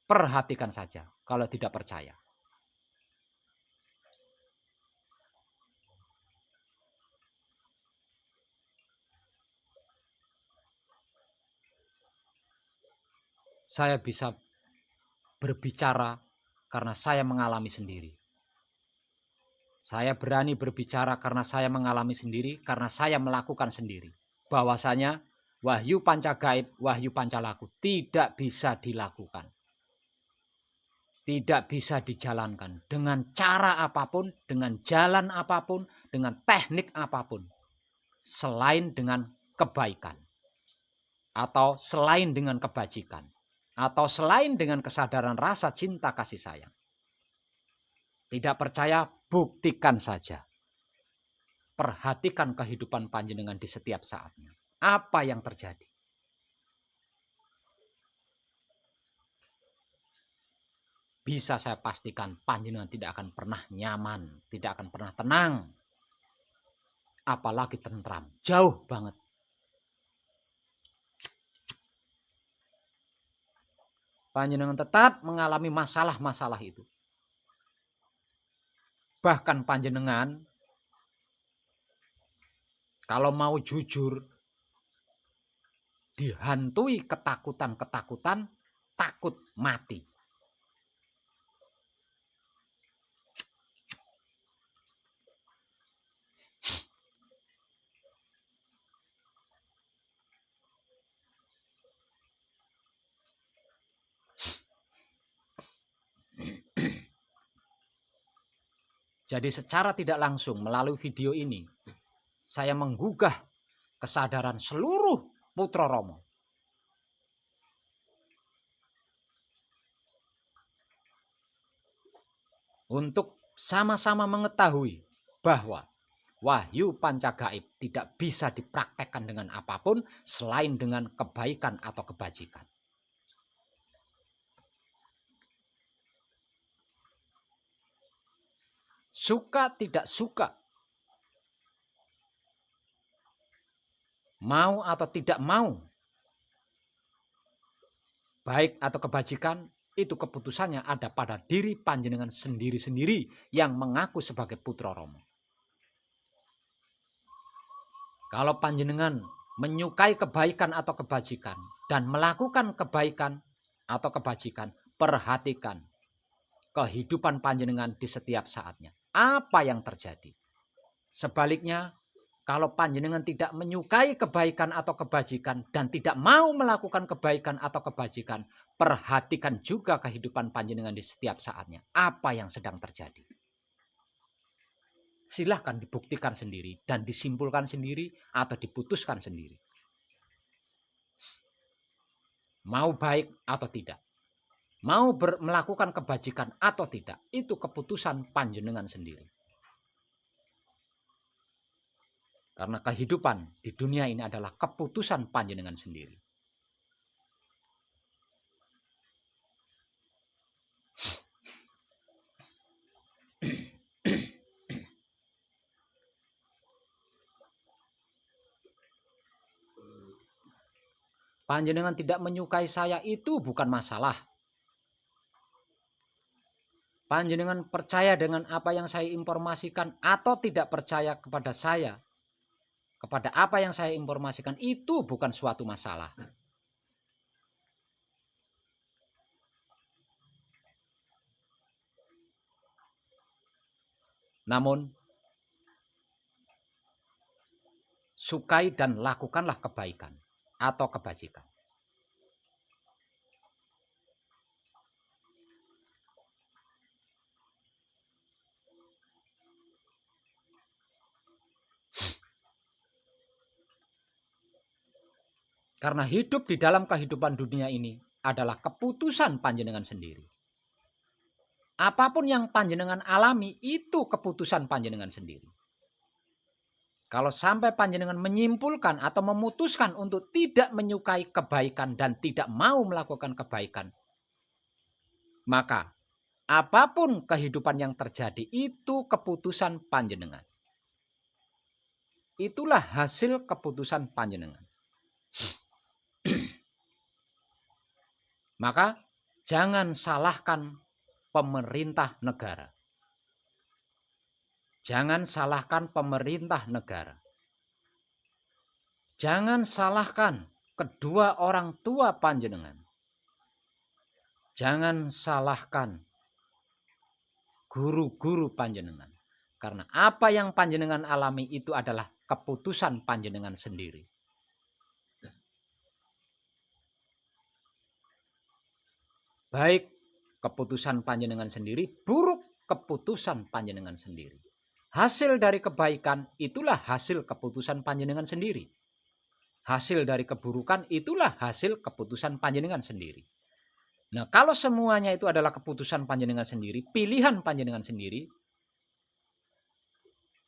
Perhatikan saja kalau tidak percaya. Saya bisa berbicara karena saya mengalami sendiri. Saya berani berbicara karena saya mengalami sendiri, karena saya melakukan sendiri. Bahwasanya wahyu panca gaib, wahyu panca laku tidak bisa dilakukan. Tidak bisa dijalankan dengan cara apapun, dengan jalan apapun, dengan teknik apapun. Selain dengan kebaikan. Atau selain dengan kebajikan. Atau selain dengan kesadaran rasa cinta kasih sayang. Tidak percaya, buktikan saja. Perhatikan kehidupan panjenengan di setiap saatnya. Apa yang terjadi? Bisa saya pastikan panjenengan tidak akan pernah nyaman, tidak akan pernah tenang. Apalagi tentram, jauh banget. Panjenengan tetap mengalami masalah-masalah itu. Bahkan panjenengan kalau mau jujur dihantui ketakutan-ketakutan, takut mati. Jadi secara tidak langsung melalui video ini, saya menggugah kesadaran seluruh putra Romo. Untuk sama-sama mengetahui bahwa wahyu panca gaib tidak bisa dipraktekkan dengan apapun selain dengan kebaikan atau kebajikan. Suka tidak suka, mau atau tidak mau, baik atau kebajikan, itu keputusannya ada pada diri panjenengan sendiri-sendiri yang mengaku sebagai putra Romo. Kalau panjenengan menyukai kebaikan atau kebajikan dan melakukan kebaikan atau kebajikan, perhatikan kehidupan panjenengan di setiap saatnya. Apa yang terjadi? Sebaliknya, kalau panjenengan tidak menyukai kebaikan atau kebajikan dan tidak mau melakukan kebaikan atau kebajikan, perhatikan juga kehidupan panjenengan di setiap saatnya. Apa yang sedang terjadi? Silahkan dibuktikan sendiri dan disimpulkan sendiri atau diputuskan sendiri. Mau baik atau tidak. Mau melakukan kebajikan atau tidak. Itu keputusan panjenengan sendiri. Karena kehidupan di dunia ini adalah keputusan panjenengan sendiri. Panjenengan tidak menyukai saya itu bukan masalah. Panjenengan percaya dengan apa yang saya informasikan atau tidak percaya kepada saya, kepada apa yang saya informasikan, itu bukan suatu masalah. Namun, sukai dan lakukanlah kebaikan atau kebajikan. Karena hidup di dalam kehidupan dunia ini adalah keputusan panjenengan sendiri. Apapun yang panjenengan alami itu keputusan panjenengan sendiri. Kalau sampai panjenengan menyimpulkan atau memutuskan untuk tidak menyukai kebaikan dan tidak mau melakukan kebaikan, maka apapun kehidupan yang terjadi itu keputusan panjenengan. itulah hasil keputusan panjenengan. Maka jangan salahkan pemerintah negara. Jangan salahkan pemerintah negara. Jangan salahkan kedua orang tua panjenengan. Jangan salahkan guru-guru panjenengan. Karena apa yang panjenengan alami itu adalah keputusan panjenengan sendiri. Baik keputusan panjenengan sendiri, buruk keputusan panjenengan sendiri. Hasil dari kebaikan itulah hasil keputusan panjenengan sendiri. Hasil dari keburukan itulah hasil keputusan panjenengan sendiri. Nah, kalau semuanya itu adalah keputusan panjenengan sendiri, pilihan panjenengan sendiri,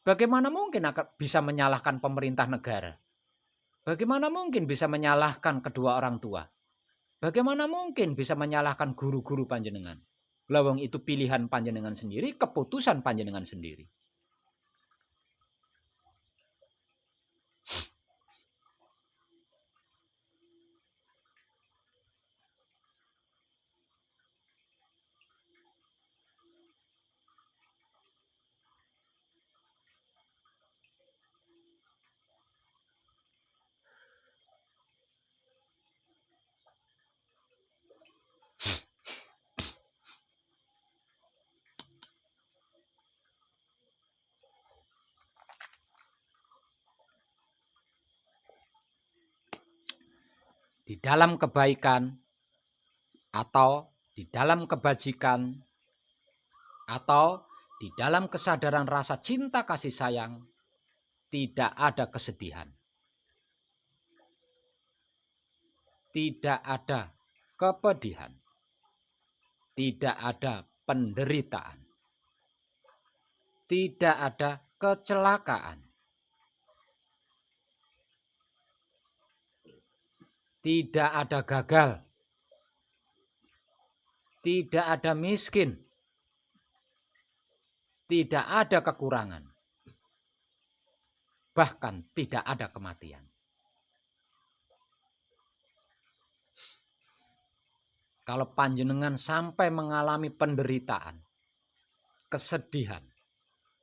bagaimana mungkin akan bisa menyalahkan pemerintah negara? Bagaimana mungkin bisa menyalahkan kedua orang tua? Bagaimana mungkin bisa menyalahkan guru-guru panjenengan? Lawang itu pilihan panjenengan sendiri, keputusan panjenengan sendiri. Di dalam kebaikan atau di dalam kebajikan atau di dalam kesadaran rasa cinta kasih sayang tidak ada kesedihan. Tidak ada kepedihan. Tidak ada penderitaan. Tidak ada kecelakaan. Tidak ada gagal. Tidak ada miskin. Tidak ada kekurangan. Bahkan tidak ada kematian. Kalau panjenengan sampai mengalami penderitaan, kesedihan,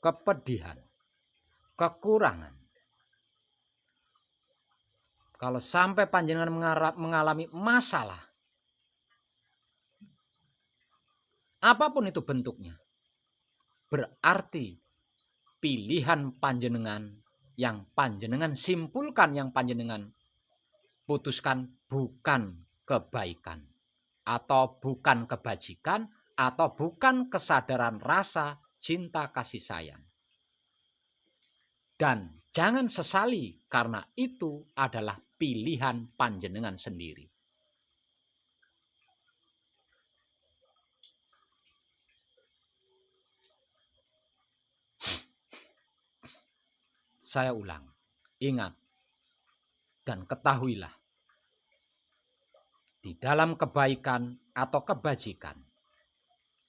kepedihan, kekurangan, kalau sampai panjenengan mengalami masalah, apapun itu bentuknya, berarti pilihan panjenengan yang panjenengan simpulkan, yang panjenengan putuskan bukan kebaikan, atau bukan kebajikan, atau bukan kesadaran rasa cinta kasih sayang. Dan jangan sesali karena itu adalah pilihan panjenengan sendiri. Saya ulang, ingat dan ketahuilah, di dalam kebaikan atau kebajikan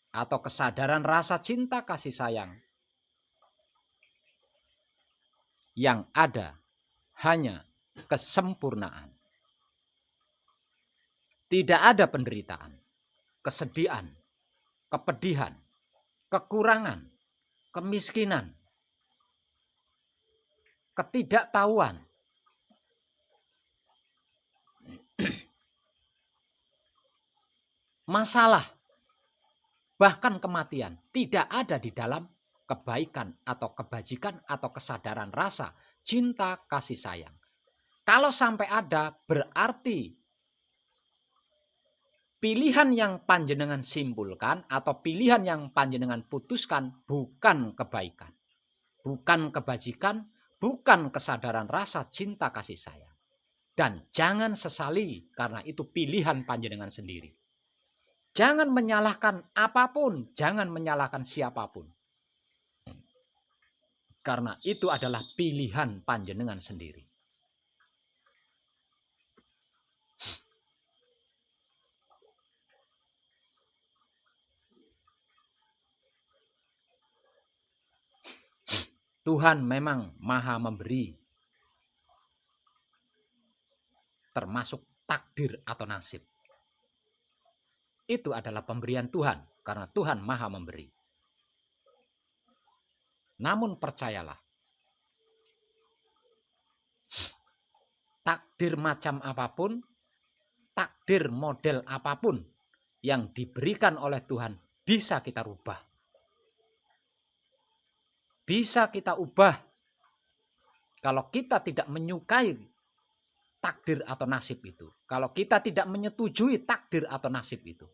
atau kesadaran rasa cinta kasih sayang, yang ada hanya kesempurnaan. Tidak ada penderitaan, kesedihan, kepedihan, kekurangan, kemiskinan, ketidaktahuan, masalah, bahkan kematian tidak ada di dalam kebaikan atau kebajikan atau kesadaran rasa cinta kasih sayang. Kalau sampai ada, berarti pilihan yang panjenengan simpulkan atau pilihan yang panjenengan putuskan bukan kebaikan, bukan kebajikan, bukan kesadaran rasa cinta kasih sayang. Dan jangan sesali karena itu pilihan panjenengan sendiri. Jangan menyalahkan apapun, jangan menyalahkan siapapun. Karena itu adalah pilihan panjenengan sendiri. Tuhan memang maha memberi termasuk takdir atau nasib. Itu adalah pemberian Tuhan, karena Tuhan Maha Memberi. Namun percayalah, takdir macam apapun, takdir model apapun yang diberikan oleh Tuhan bisa kita rubah. Bisa kita ubah kalau kita tidak menyukai takdir atau nasib itu. Kalau kita tidak menyetujui takdir atau nasib itu,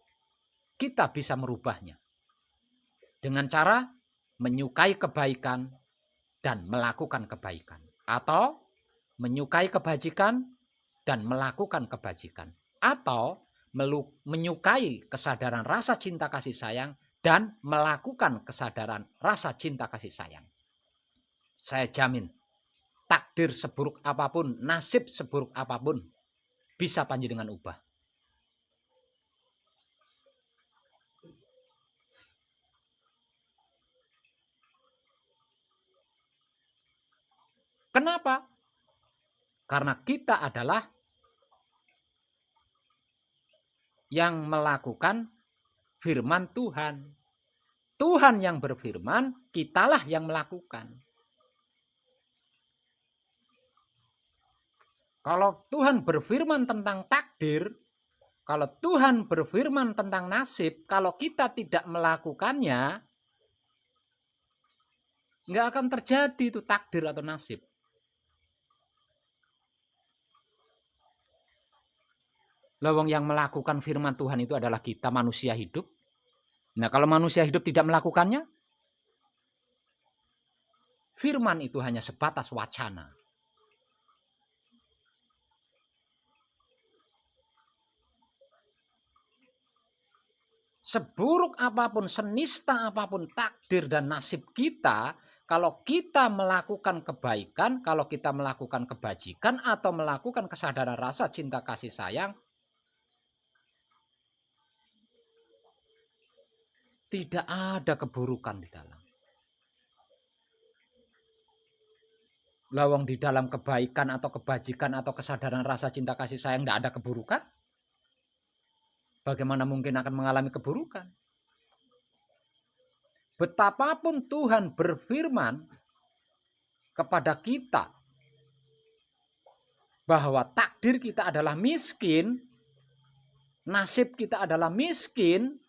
kita bisa merubahnya dengan cara menyukai kebaikan dan melakukan kebaikan, atau menyukai kebajikan dan melakukan kebajikan, atau menyukai kesadaran rasa cinta kasih sayang dan melakukan kesadaran rasa cinta kasih sayang. Saya jamin, takdir seburuk apapun, nasib seburuk apapun, bisa panjenengan ubah. Kenapa? Karena kita adalah yang melakukan firman Tuhan. Tuhan yang berfirman, kitalah yang melakukan. Kalau Tuhan berfirman tentang takdir, kalau Tuhan berfirman tentang nasib, kalau kita tidak melakukannya, nggak akan terjadi itu takdir atau nasib. Lawang yang melakukan firman Tuhan itu adalah kita, manusia hidup. Nah, kalau manusia hidup tidak melakukannya, firman itu hanya sebatas wacana. Seburuk apapun, senista apapun takdir dan nasib kita, kalau kita melakukan kebaikan, kalau kita melakukan kebajikan, atau melakukan kesadaran rasa cinta kasih sayang, tidak ada keburukan di dalam. Lawang di dalam kebaikan atau kebajikan atau kesadaran rasa cinta kasih sayang tidak ada keburukan. Bagaimana mungkin akan mengalami keburukan? Betapapun Tuhan berfirman kepada kita bahwa takdir kita adalah miskin, nasib kita adalah miskin,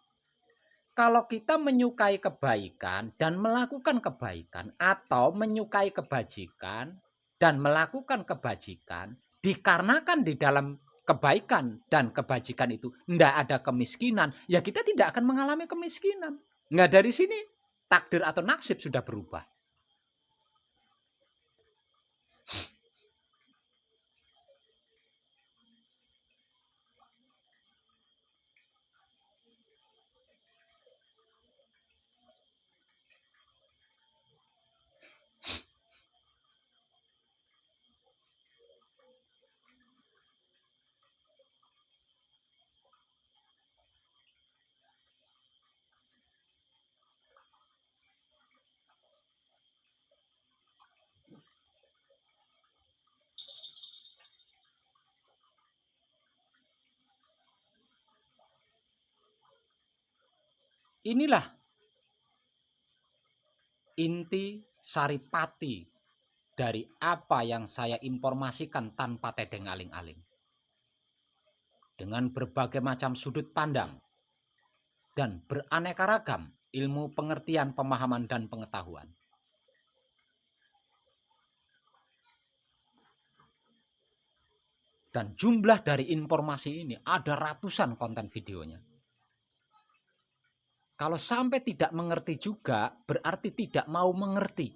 kalau kita menyukai kebaikan dan melakukan kebaikan, atau menyukai kebajikan dan melakukan kebajikan, dikarenakan di dalam kebaikan dan kebajikan itu tidak ada kemiskinan, ya kita tidak akan mengalami kemiskinan. Nggak, dari sini takdir atau nasib sudah berubah. Inilah inti saripati dari apa yang saya informasikan tanpa tedeng aling-aling. Dengan berbagai macam sudut pandang dan beraneka ragam ilmu pengertian, pemahaman, dan pengetahuan. Dan jumlah dari informasi ini ada ratusan konten videonya. Kalau sampai tidak mengerti juga, berarti tidak mau mengerti.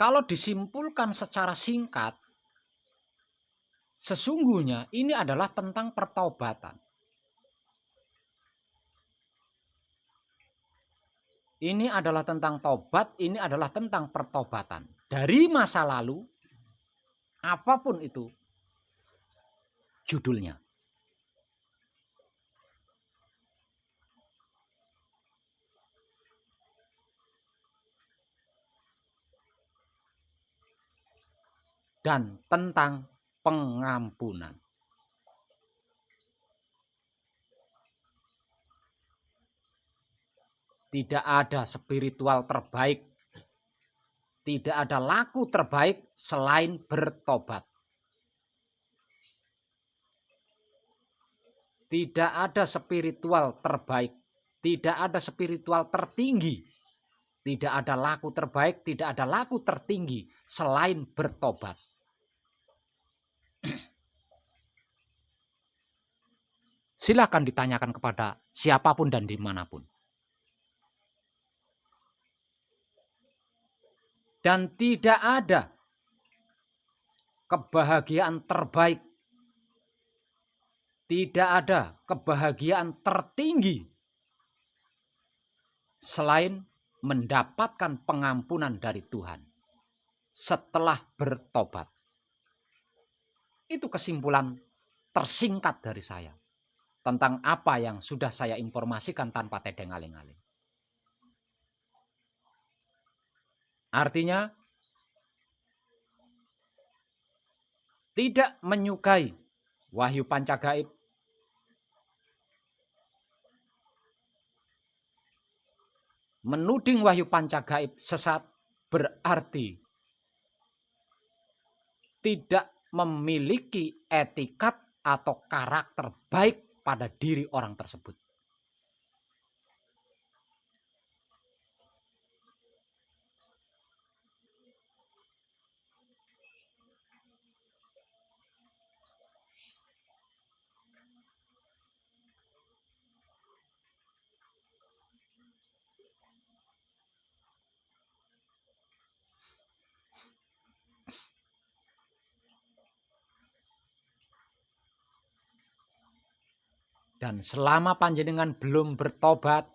Kalau disimpulkan secara singkat, sesungguhnya ini adalah tentang pertaubatan. Ini adalah tentang tobat, ini adalah tentang pertobatan. Dari masa lalu, apapun itu judulnya. Dan tentang pengampunan. Tidak ada spiritual terbaik, tidak ada laku terbaik selain bertobat. Tidak ada spiritual terbaik, tidak ada spiritual tertinggi, tidak ada laku terbaik, tidak ada laku tertinggi selain bertobat. Silakan ditanyakan kepada siapapun dan dimanapun. Dan tidak ada kebahagiaan terbaik, tidak ada kebahagiaan tertinggi selain mendapatkan pengampunan dari Tuhan setelah bertobat. Itu kesimpulan tersingkat dari saya tentang apa yang sudah saya informasikan tanpa tedeng aling-aling. Artinya, tidak menyukai wahyu pancagaib, menuding wahyu pancagaib sesat berarti tidak memiliki etikat atau karakter baik pada diri orang tersebut. Dan selama panjenengan belum bertobat,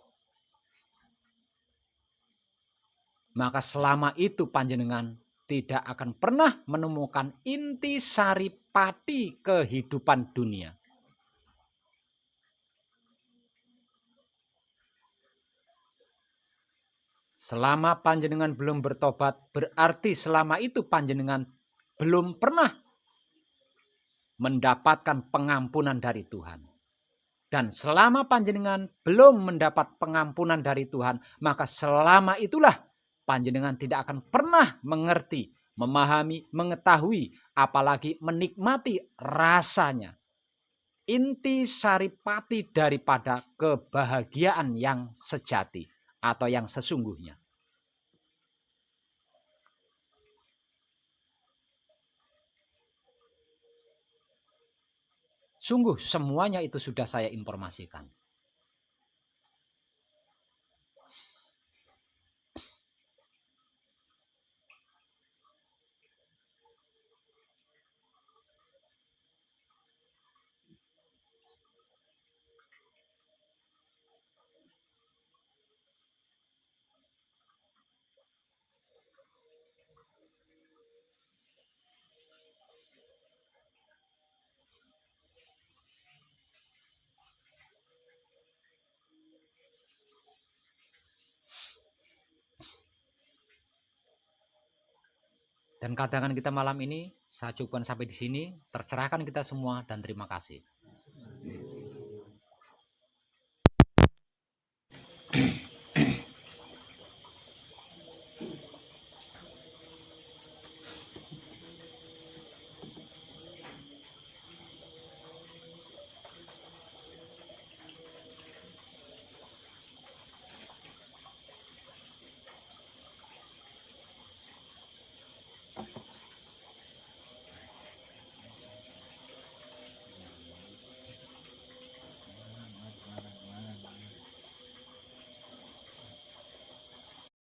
maka selama itu panjenengan tidak akan pernah menemukan inti saripati kehidupan dunia. Selama panjenengan belum bertobat, berarti selama itu panjenengan belum pernah mendapatkan pengampunan dari Tuhan. Dan selama panjenengan belum mendapat pengampunan dari Tuhan, maka selama itulah panjenengan tidak akan pernah mengerti, memahami, mengetahui, apalagi menikmati rasanya. Inti saripati daripada kebahagiaan yang sejati atau yang sesungguhnya. Sungguh semuanya itu sudah saya informasikan. Dan kadangan kita malam ini saya cukupkan sampai di sini. Tercerahkan kita semua dan terima kasih.